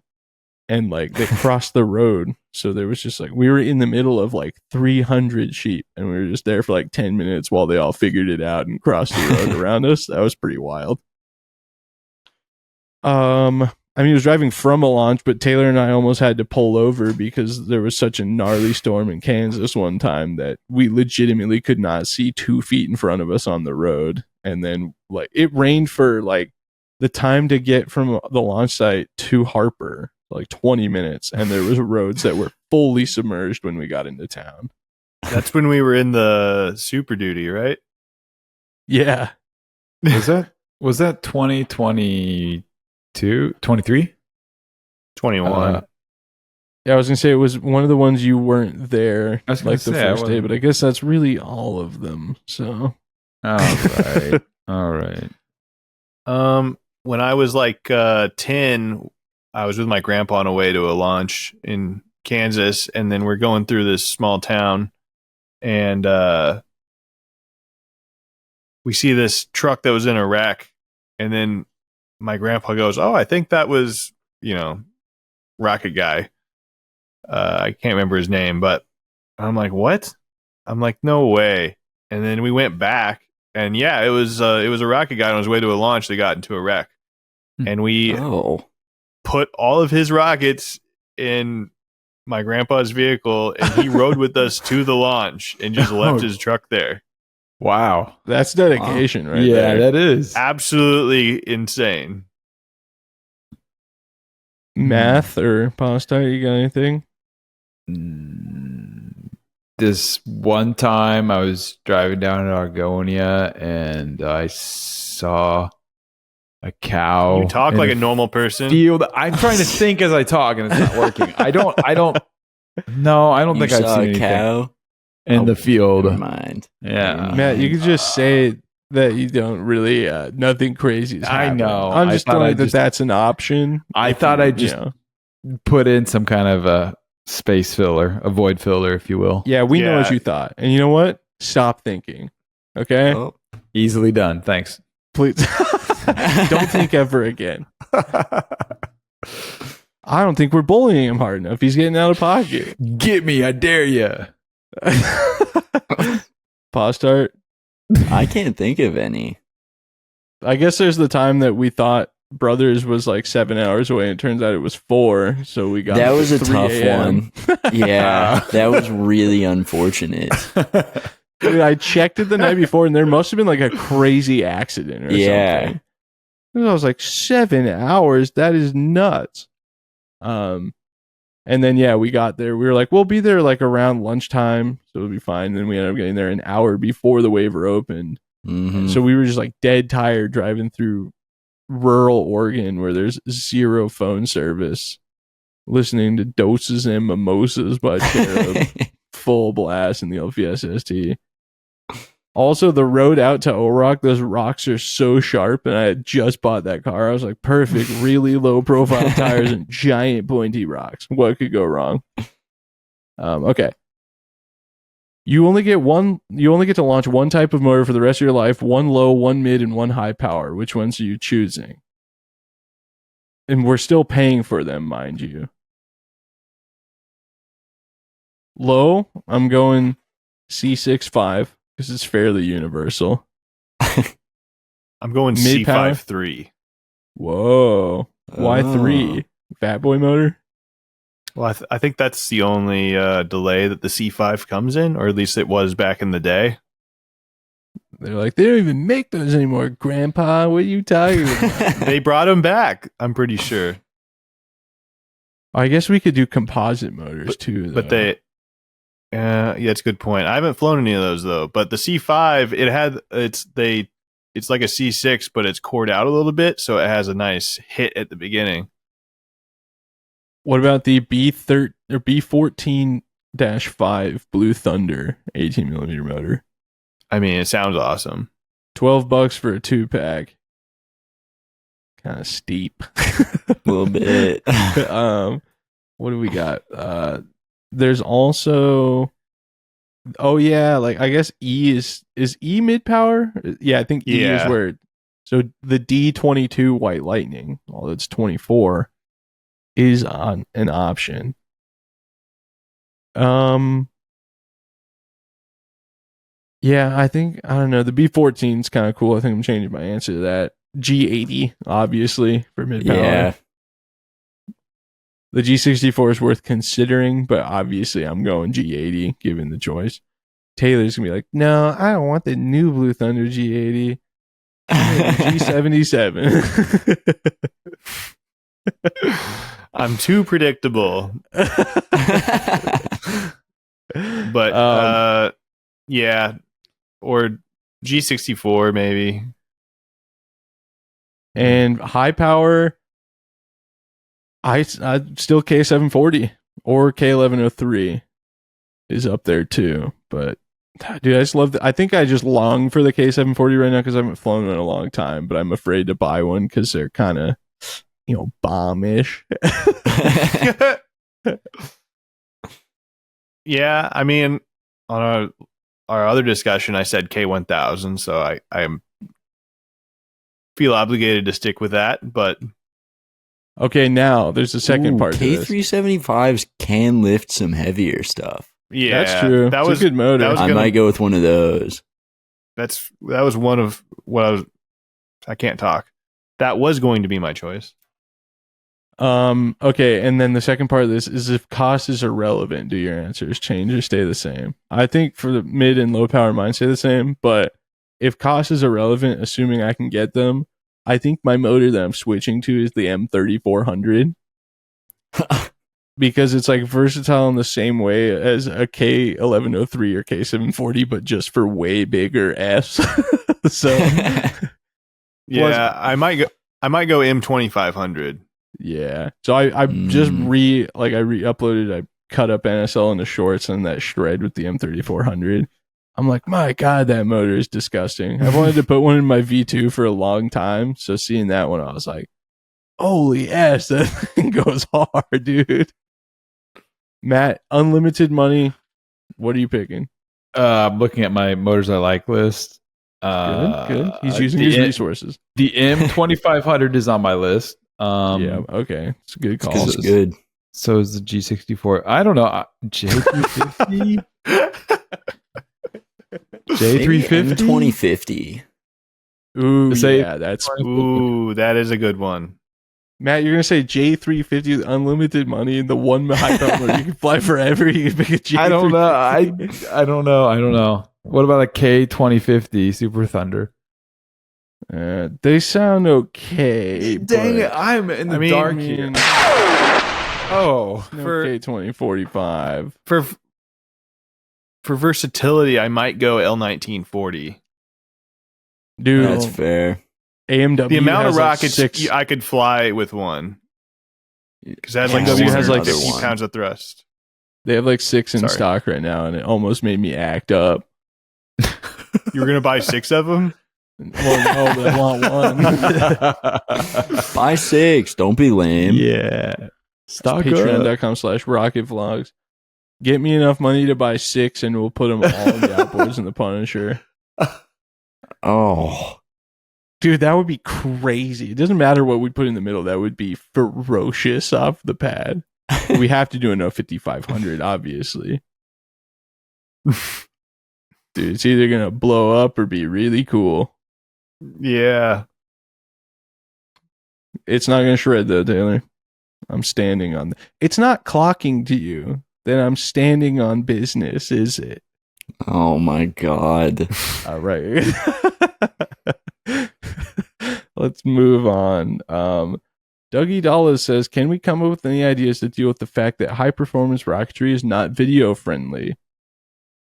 and like they crossed the road. So there was just like, we were in the middle of like 300 sheep and we were just there for like 10 minutes while they all figured it out and crossed the road around us. That was pretty wild. I mean, he was driving from a launch, but Taylor and I almost had to pull over because there was such a gnarly storm in Kansas one time that we legitimately could not see 2 feet in front of us on the road. And then like it rained for like the time to get from the launch site to Harper, like 20 minutes. And there was roads that were fully submerged when we got into town. That's when we were in the Super Duty, right? Yeah. Was that 2022, 23? 21. Yeah, I was gonna say it was one of the ones you weren't there, I was gonna like the say, first day, but I guess that's really all of them. So, All right. All right. When I was like 10, I was with my grandpa on a way to a launch in Kansas, and then we're going through this small town, and we see this truck that was in a wreck, and then my grandpa goes, "Oh, I think that was, Rocket Guy." I can't remember his name, but I'm like, "What?" I'm like, "No way." And then we went back, and yeah, it was a Rocket Guy on his way to a launch that got into a wreck, and we put all of his rockets in my grandpa's vehicle, and he rode with us to the launch and just left his truck there. Wow. that's dedication, right? Yeah, there. that is. Absolutely insane. Math or Postart, you got anything? This one time I was driving down to Argonia and I saw a cow. You talk in like a normal person. field. I'm trying to think as I talk and it's not working. I don't think I've seen anything cow in the field. Never mind. Yeah. Matt, you could just say that you don't really, nothing crazy. I know. I'm just telling you that just- that's an option. I If thought you- I'd just you know. put in some kind of a space filler, a void filler, if you will. Yeah, we know Yeah. what you thought. And you know what? Stop thinking. Okay? Oh. Easily done. Thanks. Please. Don't think ever again. I don't think we're bullying him hard enough. He's getting out of pocket. Get me, I dare you. Postart. I can't think of any. I guess there's the time that we thought Brothers was like 7 hours away, and it turns out it was 4. So we got That was a 3 tough a.m. one. Yeah, that was really unfortunate. Dude, I checked it the night before, and there must have been like a crazy accident or something. And I was like, 7 hours? That is nuts. And then, yeah, we got there. We were like, we'll be there like around lunchtime, so it'll be fine. Then we ended up getting there an hour before the waiver opened. Mhm. So we were just like dead tired driving through rural Oregon where there's 0 phone service, listening to Doses and Mimosas by Cherub, full blast in the LPS ST. Also, the road out to O-Rock, those rocks are so sharp, and I had just bought that car. I was like, perfect, really low profile tires and giant pointy rocks. What could go wrong? Okay. You only get to launch one type of motor for the rest of your life, one low, one mid, and one high power. Which ones are you choosing? And we're still paying for them, mind you. Low, I'm going C65. Because it's fairly universal. I'm going Mid-power? C53. Why Oh. 3? Fat boy motor? Well, I think that's the only delay that the C5 comes in, or at least it was back in the day. They're like, they don't even make those anymore, Grandpa. What are you talking about? They brought them back, I'm pretty sure. I guess we could do composite motors too. But though. yeah, it's a good point. I haven't flown any of those though. But the C5, it's like a C6, but it's cored out a little bit, so it has a nice hit at the beginning. What about the B14-5 Blue Thunder 18 millimeter motor? I mean, it sounds awesome. $12 for a 2-pack. Kind of steep. A little bit. What do we got? There's also, like I guess E is E mid power? Yeah, I think E is Yeah. where. So the D22 White Lightning, although it's 24, is on an option. Yeah, I don't know. The B14 is kind of cool. I think I'm changing my answer to that. G80, obviously, for mid power. Yeah. The G64 is worth considering, but obviously I'm going G80 given the choice. Taylor's going to be like, no, I don't want the new Blue Thunder G80. G77. I'm too predictable. But yeah, or G64 maybe. And high power, I still K740 or K1103 is up there too. But dude, I just love I think I just long for the K740 right now because I haven't flown in a long time, but I'm afraid to buy one because they're kind of, bomb-ish. Yeah, I mean, on our other discussion, I said K1000, so I feel obligated to stick with that. But Okay, now there's a second part to this. K375s can lift some heavier stuff. yeah, That's true. That It's was a good motor. That was I gonna, might go with one of those. that was one of what I can't talk. That was going to be my choice. Okay, and then the second part of this is if cost is irrelevant, do your answers change or stay the same? I think for the mid and low power, mine stay the same, but if cost is irrelevant, assuming I can get them, I think my motor that I'm switching to is the M3400 because it's like versatile in the same way as a K1103 or K740, but just for way bigger Fs. So Yeah, I might go M2500. yeah. So I just re-uploaded, I cut up NSL into shorts and that shred with the M3400. I'm like, my God, that motor is disgusting. I've wanted to put one in my V2 for a long time. So seeing that one, I was like, holy ass, that thing goes hard, dude. Matt, unlimited money. What are you picking? I'm looking at my motors I like list. Good. He's using his resources. The M2500 is on my list. Yeah, okay. It's a good call. Because it's good. So is the G64. I don't know. J350? J350? M2050. Ooh, Say- yeah, that's Ooh, that is a good one. Matt. You're gonna say J350 with unlimited money and the one high power motor you can fly forever. You can make a J350. I don't know. I don't know. What about a K2050 Super Thunder? They sound okay. Dang it! but I'm in the I mean- dark here. Oh, no For- K2045. For versatility, I might go L1940. Dude, That's fair. AMW The amount has of like rockets six. I could fly with one. Because it has like AMW has like 650 one. pounds of thrust. They have like 6 in Sorry. stock right now, and it almost made me act up. You were going to buy 6 of them? Well, no, but I want one. Buy 6. Don't be lame. yeah. Stock up. Patreon.com/rocket vlogs. Get me enough money to buy 6, and we'll put them all in the outboards and the Punisher. Oh. Dude, that would be crazy. It doesn't matter what we put in the middle. That would be ferocious off the pad. But we have to do enough 5500, obviously. Dude, it's either going to blow up or be really cool. Yeah. It's not going to shred, though, Taylor. I'm standing on it's not clocking to you that I'm standing on business, is it? Oh my god. All right. Let's move on. Dougie Dallas says, can we come up with any ideas to deal with the fact that high performance rocketry is not video friendly?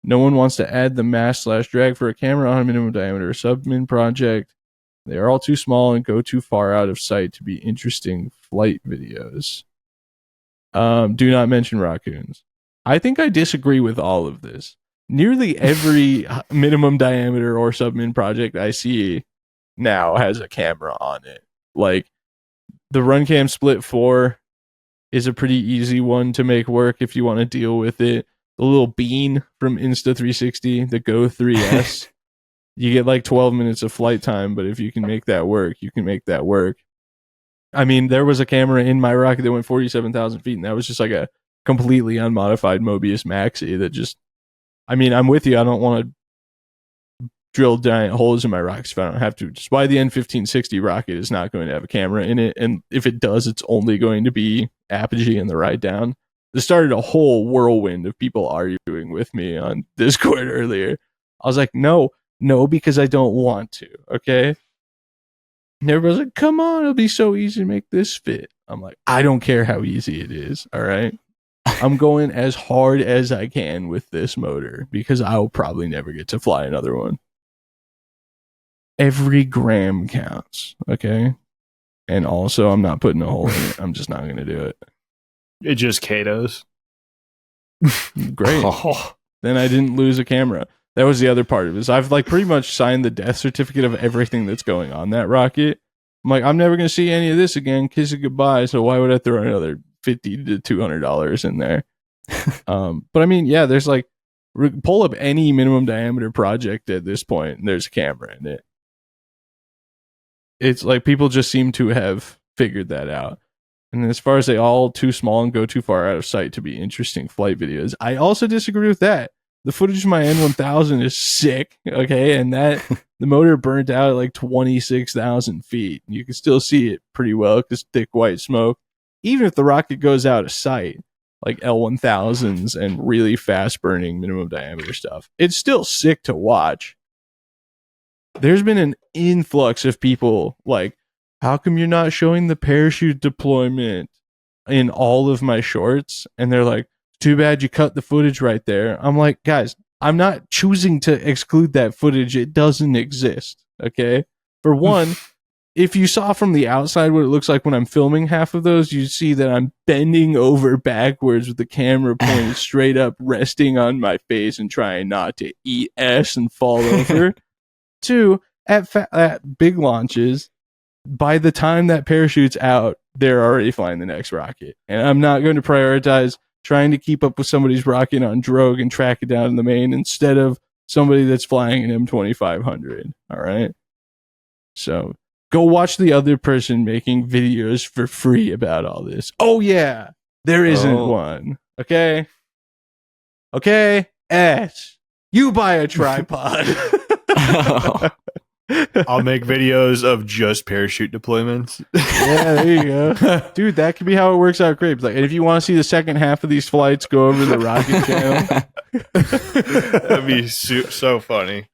No one wants to add the mass/drag for a camera on a minimum diameter submin project. They are all too small and go too far out of sight to be interesting flight videos. Do not mention raccoons. I think I disagree with all of this. Nearly every minimum diameter or submin project I see now has a camera on it. Like the Runcam Split 4 is a pretty easy one to make work if you want to deal with it. The little bean from Insta360, the Go 3S, you get like 12 minutes of flight time, but if you can make that work, you can make that work. I mean, there was a camera in my rocket that went 47,000 feet, and that was just like a completely unmodified Mobius Maxi that just, I mean, I'm with you. I don't want to drill giant holes in my rockets if I don't have to. Just why the N1560 rocket is not going to have a camera in it, and if it does, it's only going to be apogee and the ride down. This started a whole whirlwind of people arguing with me on Discord earlier. I was like, no, because I don't want to, okay? And everybody's like, come on, it'll be so easy to make this fit. I'm like, I don't care how easy it is, all right? I'm going as hard as I can with this motor because I'll probably never get to fly another one. Every gram counts, okay? And also, I'm not putting a hole in it. I'm just not going to do it. It just Kato's. Great. Oh. Then I didn't lose a camera. That was the other part of it. I've like pretty much signed the death certificate of everything that's going on that rocket. I'm like, I'm never going to see any of this again. Kiss it goodbye. So why would I throw another $50 to $200 in there? But I mean, yeah, there's like, pull up any minimum diameter project at this point, and there's a camera in it. It's like people just seem to have figured that out. And as far as they all too small and go too far out of sight to be interesting flight videos, I also disagree with that. The footage of my N1000 is sick, okay? And that the motor burnt out at like 26,000 feet. You can still see it pretty well because thick white smoke. Even if the rocket goes out of sight, like L1000s and really fast burning minimum diameter stuff, it's still sick to watch. There's been an influx of people like, how come you're not showing the parachute deployment in all of my shorts? And they're like, too bad you cut the footage right there. I'm like, guys, I'm not choosing to exclude that footage. It doesn't exist. Okay. For one, if you saw from the outside what it looks like when I'm filming half of those, you see that I'm bending over backwards with the camera pointed straight up, resting on my face and trying not to eat S and fall over. Two, at big launches, by the time that parachute's out, they're already flying the next rocket. And I'm not going to prioritize trying to keep up with somebody's rocket on drogue and track it down in the main instead of somebody that's flying an M2500. All right. So Go watch the other person making videos for free about all this. Oh yeah, there isn't one. Okay. Ash, you buy a tripod. I'll make videos of just parachute deployments. Yeah, there you go. Dude, that could be how it works out great. Like, and if you want to see the second half of these flights, go over to the Rocket channel. That'd be so funny.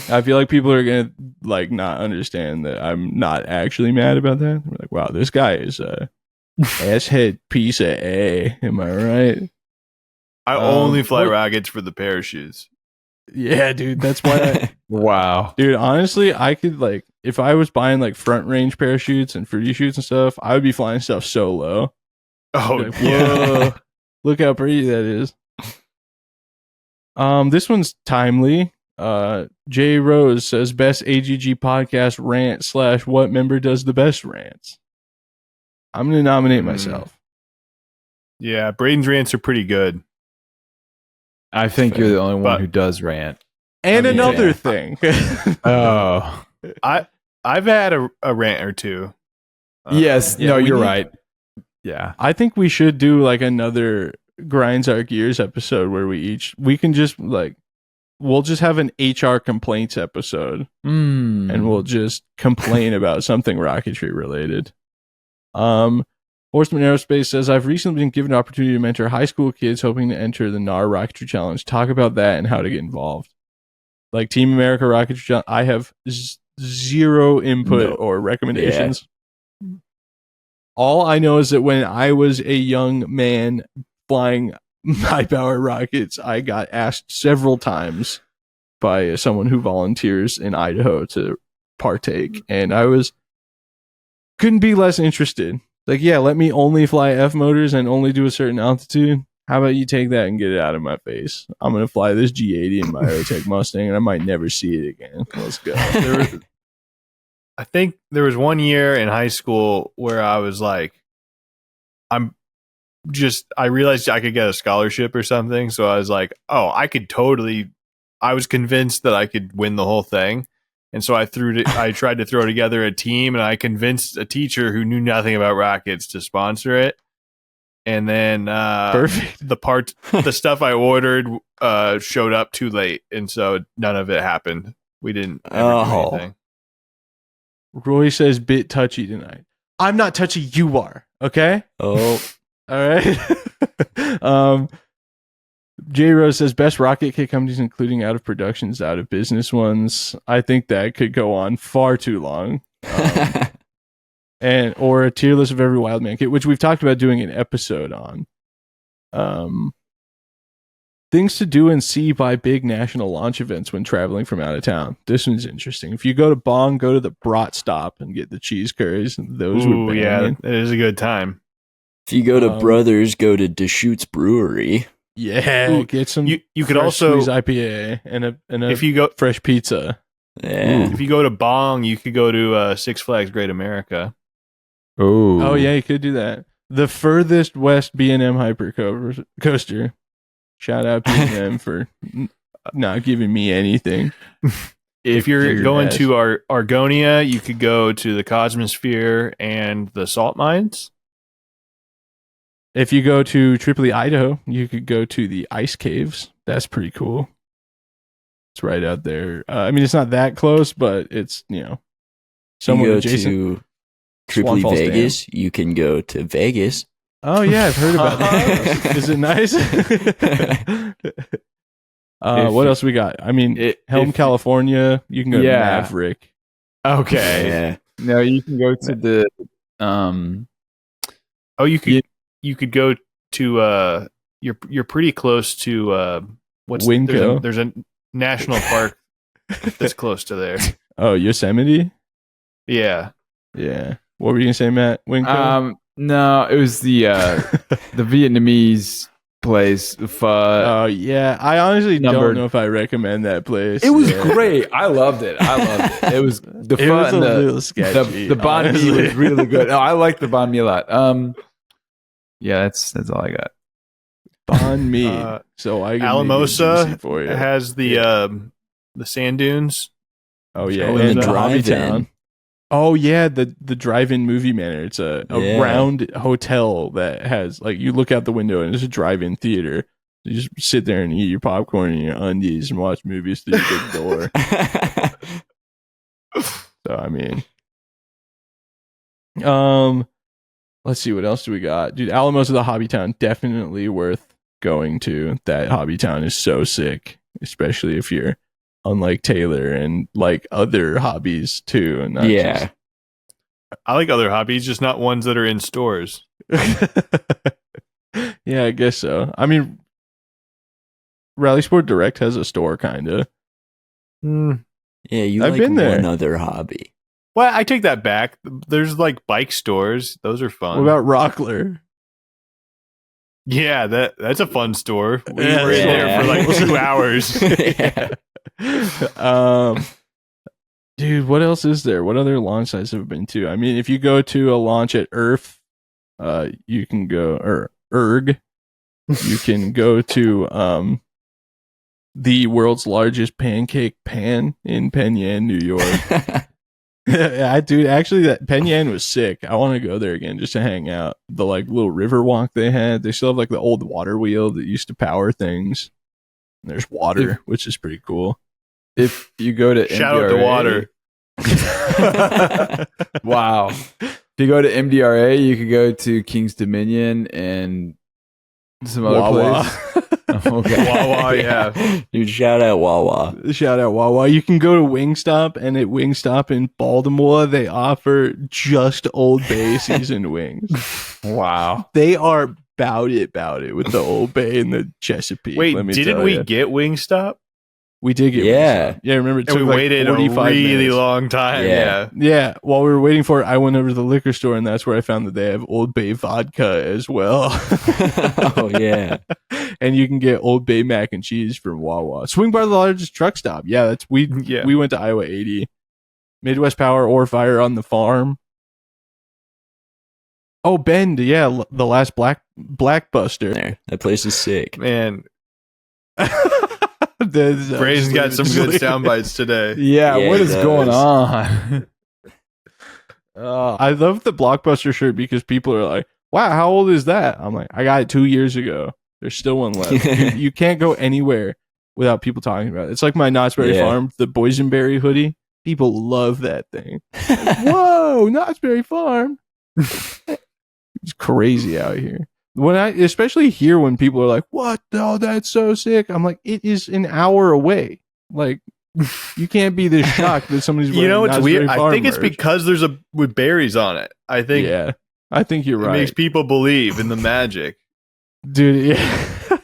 I feel like people are gonna like not understand that I'm not actually mad about that. We're like, wow, this guy is a asshead piece of A. Am I right? I only fly rockets for the parachutes. Yeah, dude. That's why. Wow. Dude, honestly, I could like if I was buying like front range parachutes and fruity shoots and stuff, I would be flying stuff so low. Oh Like, yeah. whoa, look how pretty that is. This one's timely. Jay Rose says best AGG podcast rant / what member does the best rants. I'm gonna nominate myself. Yeah, Braden's rants are pretty good. I think you're the only one who does rant. And I mean, another yeah. thing. Oh. I've had a rant or two. Yes. yeah, No, we you're need- right. Yeah. I think we should do like another grinds our gears episode where we can just like we'll just have an HR complaints episode and we'll just complain about something rocketry related. Horseman Aerospace says I've recently been given an opportunity to mentor high school kids hoping to enter the NAR Rocketry Challenge. Talk about that and how to get involved. Like Team America Rocketry Challenge, I have zero input or recommendations. Yeah. All I know is that when I was a young man flying high power rockets, I got asked several times by someone who volunteers in Idaho to partake, and I couldn't be less interested. Like, yeah, let me only fly F motors and only do a certain altitude. How about you take that and get it out of my face? I'm gonna fly this G80 in my Aerotech Mustang, and I might never see it again. Let's go. I think there was one year in high school where I was like, I realized I could get a scholarship or something. So I was like, oh, I was convinced that I could win the whole thing. And so I tried to throw together a team, and I convinced a teacher who knew nothing about rockets to sponsor it. And then Perfect. the stuff I ordered showed up too late. And so none of it happened. We didn't ever do anything. Roy says bit touchy tonight. I'm not touchy, you are. Okay? Oh. All right. J Rose says best rocket kit companies, including out of productions, out of business ones. I think that could go on far too long. Or a tier list of every Wildman kit, which we've talked about doing an episode on. Things to do and see by big national launch events when traveling from out of town. This one's interesting. If you go to Bong, go to the Brat Stop and get the cheese curries. Those would bang. Yeah, it is a good time. If you go to Brothers, go to Deschutes Brewery. Yeah, get some. You could also squeeze IPA and a if you go fresh pizza. Yeah. If you go to Bong, you could go to Six Flags Great America. Oh yeah, you could do that. The furthest west B&M Hyper Coaster. Shout out B&M for not giving me anything. If you're going to Argonia, you could go to the Cosmosphere and the salt mines. If you go to Tripoli, Idaho, you could go to the ice caves. That's pretty cool. It's right out there. I mean, it's not that close, but it's, somewhat you go adjacent. To Tripoli, Vegas, you can go to Vegas. Oh, yeah, I've heard about that. Is it nice? What else we got? I mean, Helm, California. You can go to Maverick. Okay. Yeah. No, you can go to the. You could go to. You're pretty close to. What's Winco? There's a national park that's close to there. Oh, Yosemite. Yeah. Yeah. What were you gonna say, Matt? Winco? No, it was the Vietnamese place. Oh yeah, I honestly don't know if I recommend that place. It was great. I loved it. It was the it fun. Was a little sketchy. The banh mi was really good. No, I like the banh mi a lot. Yeah, that's all I got. Banh mi. So I Alamosa for you. Has the sand dunes. Oh yeah, and and the Hobby drive-in. Town. Oh yeah, the drive-in movie manor. It's a Yeah. round hotel that has like you look out the window and it's a drive-in theater. You just sit there and eat your popcorn and your undies and watch movies through your big door. So I mean, let's see what else do we got, dude. Alamos of the Hobby Town, definitely worth going to. That Hobby Town is so sick, especially if you're unlike Taylor and like other hobbies too. And not Yeah. I like other hobbies, just not ones that are in stores. Yeah, I guess so. I mean, Rally Sport Direct has a store, kind of. Yeah, you I've like been there. one other hobby. Well, I take that back. There's like bike stores; those are fun. What about Rockler? Yeah, that's a fun store. We Yeah, were in there yeah. for like 2 hours. Yeah. Dude, what else is there? What other launch sites have I been to? I mean, if you go to a launch at Earth, you can go, or Erg, you can go to the world's largest pancake pan in Penn Yan, New York. Dude, actually, that Penn Yan was sick. I want to go there again just to hang out. The like little river walk they had. They still have like the old water wheel that used to power things. And there's water, which is pretty cool. If you go to Shout out to water. Wow. If you go to MDRA, you could go to King's Dominion and some other Wawa. place. Okay. Wawa, yeah. Dude, shout out Wawa. Shout out Wawa. You can go to Wingstop, and at Wingstop in Baltimore, they offer just Old Bay seasoned wings. Wow. They are bout it with the Old Bay and the Chesapeake. Wait, let me didn't tell we ya. get Wingstop? We did get Yeah. Wingstop. Yeah, remember it And took we like waited a 45 really minutes. long time. Yeah. Yeah. Yeah, while we were waiting for it, I went over to the liquor store, and that's where I found that they have Old Bay vodka as well. Oh, yeah. And you can get Old Bay mac and cheese from Wawa. Swing by the largest truck stop. Yeah, that's we went to Iowa 80. Midwest Power or Fire on the Farm. Oh, Bend, yeah, the last Blackbuster. There. That place is sick. Man, Braden's Braden's got some good sound bites today. Yeah, Yeah, what it is does. going on? I love the Blockbuster shirt because people are like, wow, how old is that? I'm like, I got it 2 years ago. There's still one left. You can't go anywhere without people talking about it. It's like my Knott's Berry Yeah. Farm, the boysenberry hoodie. People love that thing. Like, whoa, Knott's Berry Farm. It's crazy out here. When I, especially here, when people are like, what? Oh, that's so sick. I'm like, it is an hour away. Like, you can't be this shocked that somebody's wearing You know, it's Knott's weird. Berry I Farm think it's merch. because there's with berries on it. I think Yeah, I think you're it right. makes people believe in the magic. Dude, yeah.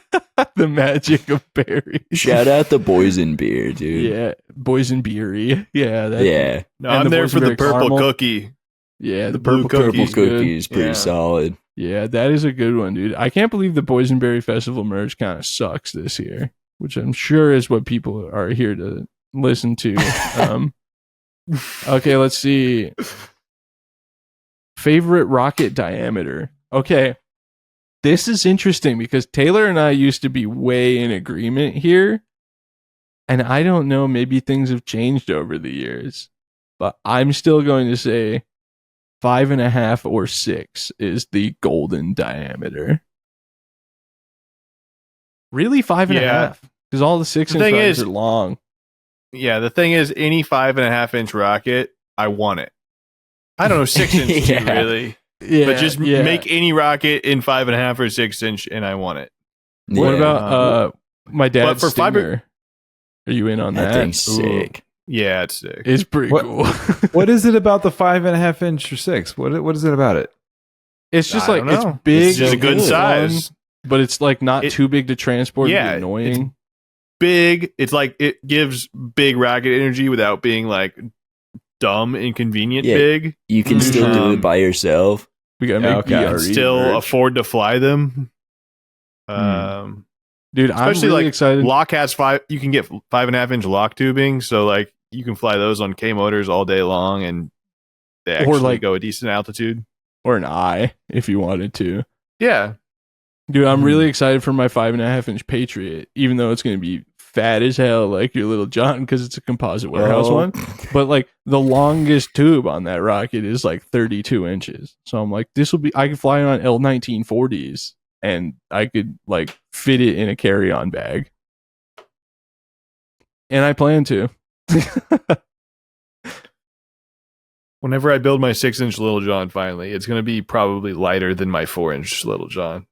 The magic of berries. Shout out the Boysen beer, dude. Yeah, boysenberry. Yeah, that, Yeah. No, And I'm the there for the boysenberry purple caramel. cookie. Yeah, the blue purple Purple cookie's good. cookie is pretty Yeah. solid. Yeah, that is a good one, dude. I can't believe the Boysenberry Festival merch kind of sucks this year, which I'm sure is what people are here to listen to. Okay, let's see. Favorite rocket diameter. Okay, this is interesting because Taylor and I used to be way in agreement here. And I don't know, maybe things have changed over the years, but I'm still going to say 5.5 or 6 is the golden diameter. Really, 5.5? Yeah. Because all the 6 The inch thing rockets is- are long. Yeah, the thing is, any 5.5-inch rocket, I want it. I don't know, 6 inch too, Yeah. really. Yeah, But just yeah. make any rocket in 5.5 or 6 inch, and I want it. What Yeah. about my dad's for fiber- Stinger? Are you in on that that? thing's sick? Yeah, it's sick. It's pretty What- cool. What is it about the 5.5 inch or 6? What is it about it? It's just I like don't it's know. big, It's just a and good fun, size. but it's like not It- too big to transport. Yeah, and be annoying. Big. It's like it gives big rocket energy without being like dumb, inconvenient Yeah. big. You can still do it Um, by yourself. We gotta Yeah, make okay. BRE Still merch. afford to fly them. Dude. I'm especially, really like, excited. Lock has 5. You can get 5.5-inch lock tubing, so like you can fly those on K motors all day long, and they Or, actually like- go a decent altitude. Or an eye if you wanted to. Yeah, Dude, I'm Hmm. really excited for my 5.5 inch Patriot, even though it's going to be fat as hell like your little John because it's a composite warehouse Oh. one. But like the longest tube on that rocket is like 32 inches. So I'm like, I could fly on L1940s and I could like fit it in a carry-on bag. And I plan to. Whenever I build my 6-inch Little John, finally, it's going to be probably lighter than my 4-inch Little John.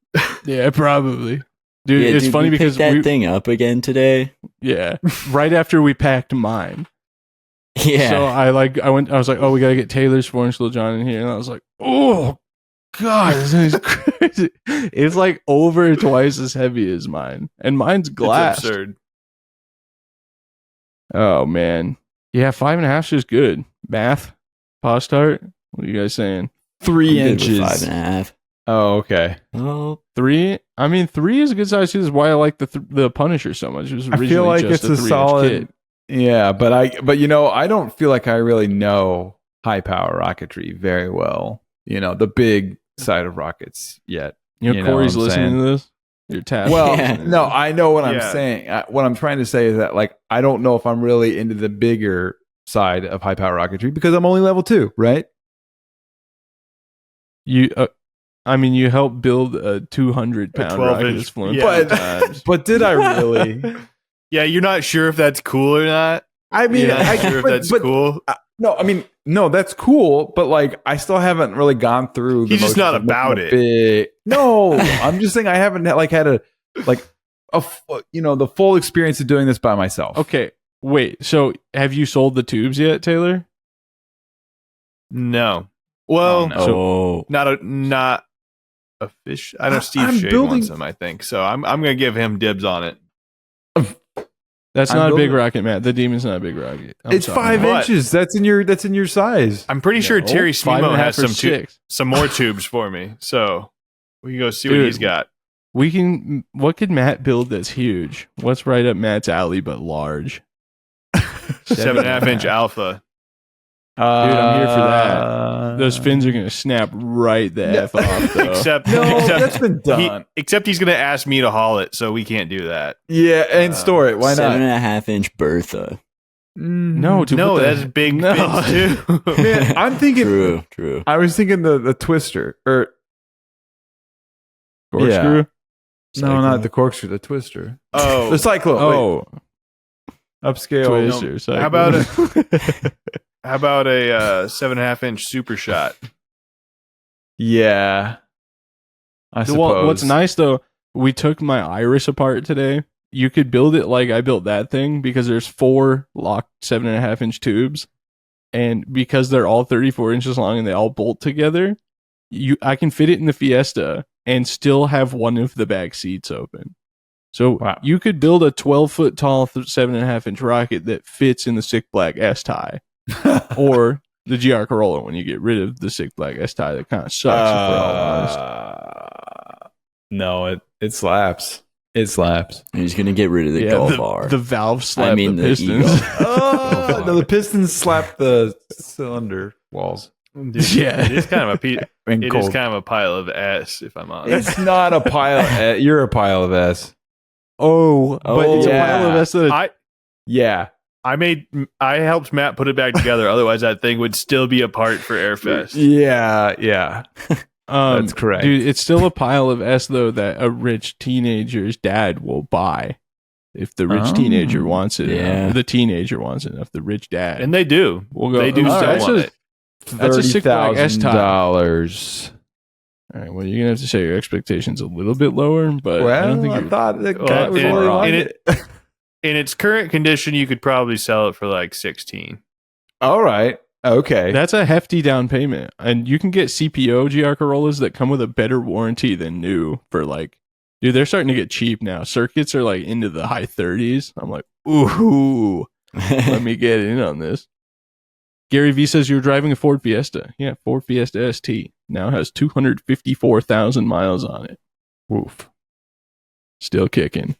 Yeah, probably. Dude, Yeah, it's dude, funny we because picked that thing up again today. yeah, right after we packed mine. Yeah. So I was like, oh, we got to get Taylor's 4-inch Little John in here. And I was like, oh, God, this thing is crazy. It's like over twice as heavy as mine. And mine's glass. It's absurd. Oh, man. Yeah, 5.5 is just good. Math, Postart. What are you guys saying? 3 I'm good with inches. 5.5. Oh, okay. Oh, 3? I mean, 3 is a good size too. This is why I like the Punisher so much. It was I originally feel like just it's a 3-inch solid. kit. Yeah, but I don't feel like I really know high power rocketry very well. The big side of rockets yet. You know, Corey's what I'm listening saying? to this. You're tapping. Well, Yeah. no, I know what I'm Yeah. saying. What I'm trying to say is that like I don't know if I'm really into the bigger side of high power rocketry because I'm only level 2, right? You helped build a 200-pound 12 rocket inch, that's flown yeah. 5 times. But did I really? Yeah, you're not sure if that's cool or not. I mean, You're not sure if that's cool. No, that's cool, but like I still haven't really gone through. He's just motions not of making about a it. big- No, I'm just saying I haven't had the full experience of doing this by myself. Okay, wait. So have you sold the tubes yet, Taylor? No. Well, Oh, no. oh. not a fish. I know Steve I'm Shade building- wants them, I think. So I'm going to give him dibs on it. That's I'm not a big building- rocket, Matt. The Demon's not a big rocket. I'm It's sorry. 5 What? inches. That's in your size. I'm pretty sure No, Terry 5.5 Smemo has or 6. some more tubes for me. So we can go see what Dude. he's got. What could Matt build that's huge? What's right up Matt's alley but large? 7.5-inch alpha. I'm here for that. Those fins are gonna snap right the F off though. Except that's been done. Except he's going to ask me to haul it, so we can't do that. Yeah, and store it. Why not? 7.5-inch Bertha. No, dude, No, what the- that's big No. fins too. Man, I'm thinking. True. I was thinking the twister or Corkscrew? no, not the corkscrew, the twister, Oh, the cyclone. Oh, Upscale. twister. Sorry. How about how about a 7.5-inch super shot? Yeah, I suppose. Well, what's nice though, we took my iris apart today. You could build it like I built that thing because there's 4 locked 7.5-inch tubes, and because they're all 34 inches long and they all bolt together, I can fit it in the Fiesta and still have one of the back seats open. So Wow. you could build a 12-foot tall 7.5-inch rocket that fits in the Sick Black S-Tie or the GR Corolla when you get rid of the Sick Black S-Tie that kind of sucks. If we're all honest. No, it slaps. It slaps. He's going to get rid of the Golf R. the valve slap I mean, the the pistons. Eagle. Oh, no, the pistons slap the cylinder walls. Dude, Yeah. it is kind of a And it cold. is kind of a pile of ass, if I'm honest. It's not a pile. You're a pile of S. Oh, but it's yeah. a pile of S that Yeah. I helped Matt put it back together. Otherwise, that thing would still be apart for Airfest. Yeah. That's correct. Dude, it's still a pile of S though that a rich teenager's dad will buy if the rich Oh. teenager wants it. Yeah. Enough. The teenager wants it enough. The rich dad. And they do. we'll go. They do "Oh, still that's want a- it. That's a Sick Black S-Tie. $30,000. All right. Well, you're gonna have to set your expectations a little bit lower, but I don't think you're thought the Well, guy was in- really in like it- it. In its current condition, you could probably sell it for like 16. All right. Okay. That's a hefty down payment. And you can get CPO GR Corollas that come with a better warranty than new for like, dude, they're starting to get cheap now. Circuits are like into the high 30s. I'm like, ooh, let me get in on this. Gary V says you're driving a Ford Fiesta. Yeah, Ford Fiesta ST now has 254,000 miles on it. Woof. Still kicking.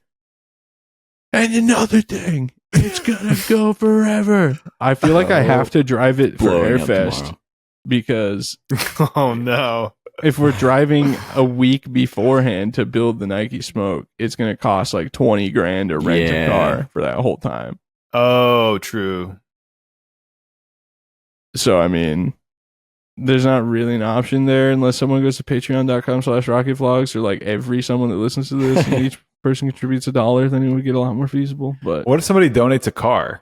And another thing, it's gonna go forever. I feel like I have to drive it for Blowing up Airfest tomorrow. because Oh no. if we're driving a week beforehand to build the Nike Smoke, it's going to cost like $20,000 to rent a car for that whole time. Oh, true. So, I mean, there's not really an option there unless someone goes to patreon.com/rocketvlogs, or like someone that listens to this and each person contributes $1, then it would get a lot more feasible. But What if somebody donates a car?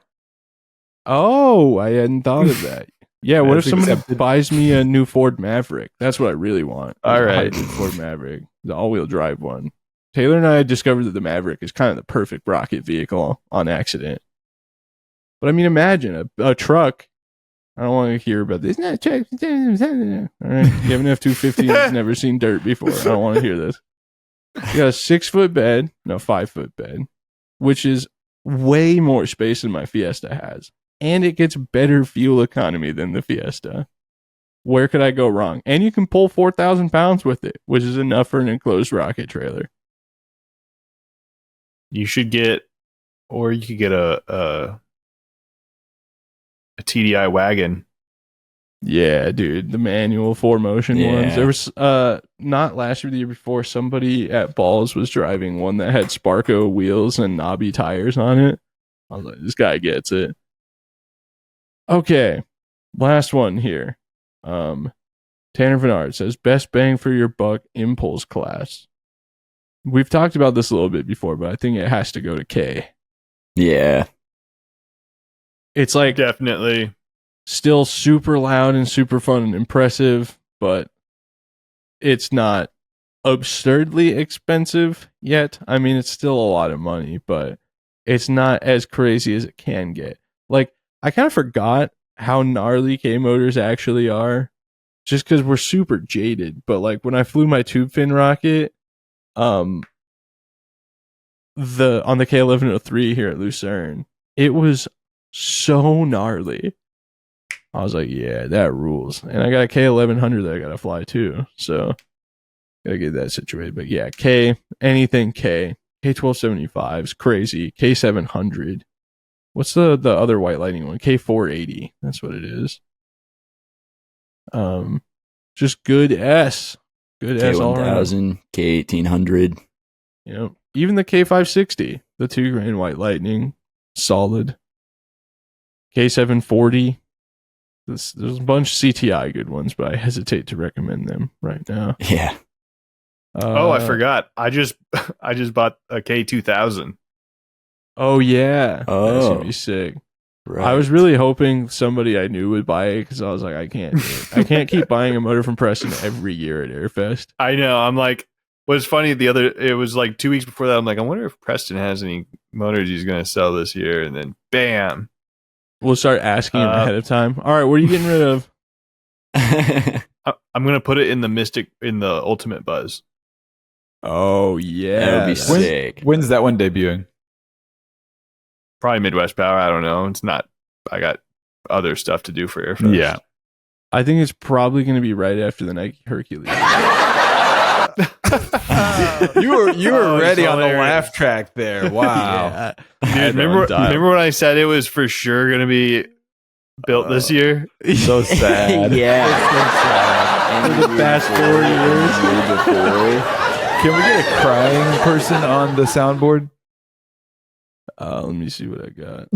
oh, I hadn't thought of that. Yeah, what if That's somebody accepted. buys me a new Ford Maverick? That's what I really want. All A right. hybrid Ford Maverick, the all-wheel drive one. Taylor and I discovered that the Maverick is kind of the perfect rocket vehicle on accident. But I mean, imagine a truck. I don't want to hear about this. All right, you have an F-250 that's never seen dirt before. I don't want to hear this. You got a 6-foot bed, no 5-foot bed, which is way more space than my Fiesta has. And it gets better fuel economy than the Fiesta. Where could I go wrong? And you can pull 4,000 pounds with it, which is enough for an enclosed rocket trailer. You should get, or you could get a TDI wagon. Yeah, dude, the manual 4Motion ones. There was not last year, the year before, somebody at Balls was driving one that had Sparco wheels and knobby tires on it. I was like, this guy gets it. Okay, last one here. Tanner Vennard says, best bang for your buck impulse class. We've talked about this a little bit before, but I think it has to go to K. Yeah. It's like Definitely. still super loud and super fun and impressive, but it's not absurdly expensive yet. I mean, it's still a lot of money, but it's not as crazy as it can get. Like, I kind of forgot how gnarly K motors actually are, just because we're super jaded. But like when I flew my tube fin rocket, on the K1103 here at Lucerne, it was so gnarly. I was like, yeah, that rules. And I got a K1100 that I gotta fly too, so gotta get that situated. But yeah, anything K1275 is crazy. K700. What's the other White Lightning one? K480. That's what it is. Just good S. Good S all around. K1000, K1800. You know, even the K560, the $2,000 White Lightning, solid. K740. There's a bunch of CTI good ones, but I hesitate to recommend them right now. Yeah. I forgot. I just bought a K2000. Oh yeah. That's Oh. gonna be sick. Right. I was really hoping somebody I knew would buy it because I was like, I can't do it. I can't keep buying a motor from Preston every year at Airfest. I know. I'm like, what's funny, it was like 2 weeks before that. I'm like, I wonder if Preston has any motors he's going to sell this year. And then bam. We'll start asking him ahead of time. All right, what are you getting rid of? I'm going to put it in the Ultimate Buzz. Oh yeah. That would be that's- sick. When's that one debuting? Probably Midwest Power. I don't know. It's not. I got other stuff to do for Airfest. Yeah. I think it's probably going to be right after the Nike Hercules. You were ready on the hilarious. laugh track there. Wow. Dude, remember when I said it was for sure going to be built this year? So sad. Yeah. For the past 4 years. Can we get a crying person on the soundboard? Let me see what I got.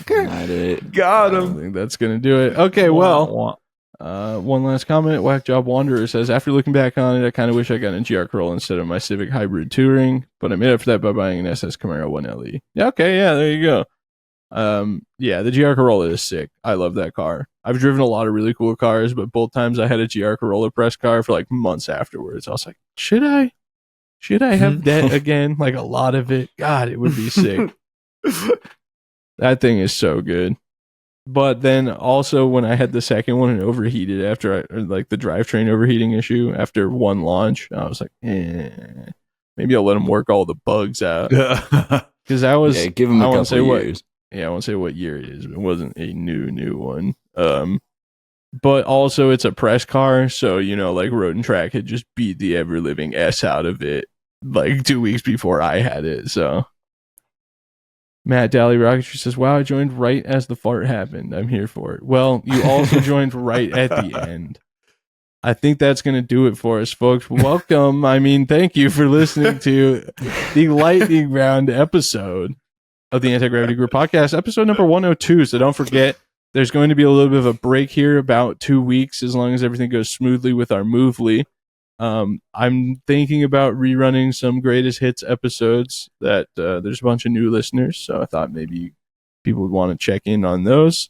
Not it. Got I don't think that's going to do it. Okay, well, one last comment. Whack Job Wanderer says, after looking back on it, I kind of wish I got a GR Corolla instead of my Civic Hybrid Touring, but I made up for that by buying an SS Camaro 1LE. Yeah, okay, yeah, there you go. Yeah, the GR Corolla is sick. I love that car. I've driven a lot of really cool cars, but both times I had a GR Corolla press car for like months afterwards. I was like, should I have that again? Like a lot of it. God, it would be sick. That thing is so good. But then also when I had the second one and overheated after the drivetrain overheating issue after one launch, I was like, maybe I'll let them work all the bugs out. Because that was, give him a couple years. I won't say what year it is. But it wasn't a new one. But also it's a press car, so like Road and Track had just beat the ever living S out of it like 2 weeks before I had it. So Matt Daly Rocketry says, wow, I joined right as the fart happened. I'm here for it. Well, you also joined right at the end. I think that's going to do it for us, folks. Welcome. I mean, thank you for listening to the lightning round episode of the Anti-Gravity Group podcast, episode number 102. So don't forget, there's going to be a little bit of a break here, about 2 weeks, as long as everything goes smoothly with our Movely. I'm thinking about rerunning some greatest hits episodes that there's a bunch of new listeners, so I thought maybe people would want to check in on those.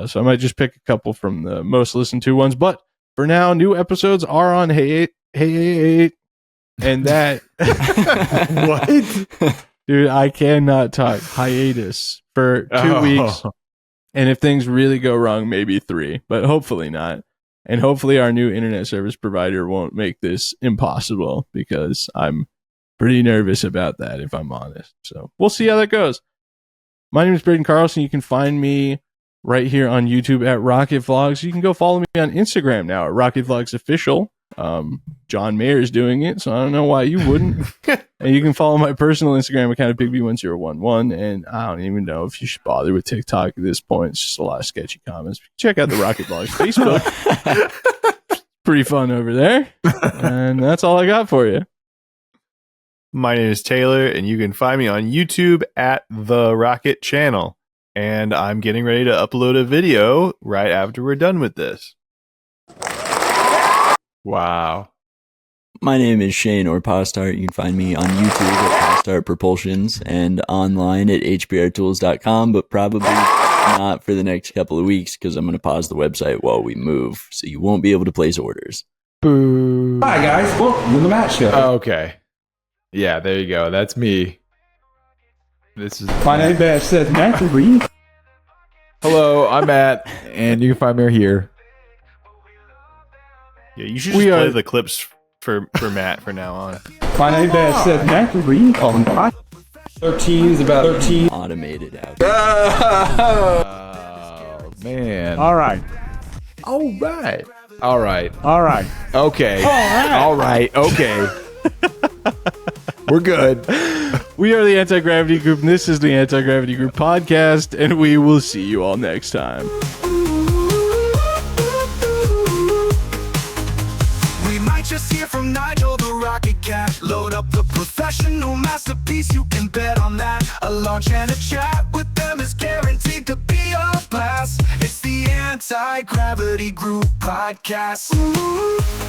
So I might just pick a couple from the most listened to ones. But for now, new episodes are on Hey, and that What? dude, I cannot talk. Hiatus for 2 weeks, and if things really go wrong, maybe 3, but hopefully not. And hopefully our new internet service provider won't make this impossible, because I'm pretty nervous about that, if I'm honest. So we'll see how that goes. My name is Braden Carlson. You can find me right here on YouTube at Rocket Vlogs. You can go follow me on Instagram now at Rocket Vlogs Official. John Mayer is doing it, so I don't know why you wouldn't. And you can follow my personal Instagram account at BigB1011. And I don't even know if you should bother with TikTok at this point. It's just a lot of sketchy comments. Check out the Rocket Vlogs Facebook. Pretty fun over there. And that's all I got for you. My name is Taylor, and you can find me on YouTube at The Rocket Channel. And I'm getting ready to upload a video right after we're done with this. Wow. My name is Shane, or Postart. You can find me on YouTube at Postart Propulsions and online at hbrtools.com, but probably not for the next couple of weeks, because I'm going to pause the website while we move, so you won't be able to place orders. Boo. Hi guys, welcome to the Matt Show. Okay. Yeah, there you go. That's me. This is My name is Seth Matthew. Hello, I'm Matt, and you can find me here. Yeah, you should just play the clips for Matt from now on. My name is Seth Matthew. 13 is about 13. Automated out. Oh, man. All right. All right. All right. All right. Okay. All right. Okay. We're good. We are the Anti-Gravity Group, and this is the Anti-Gravity Group podcast, and we will see you all next time. Just hear from Nigel the Rocket Cat. Load up the professional masterpiece, you can bet on that. A launch and a chat with them is guaranteed to be a blast. It's the Anti-Gravity Group podcast. Ooh.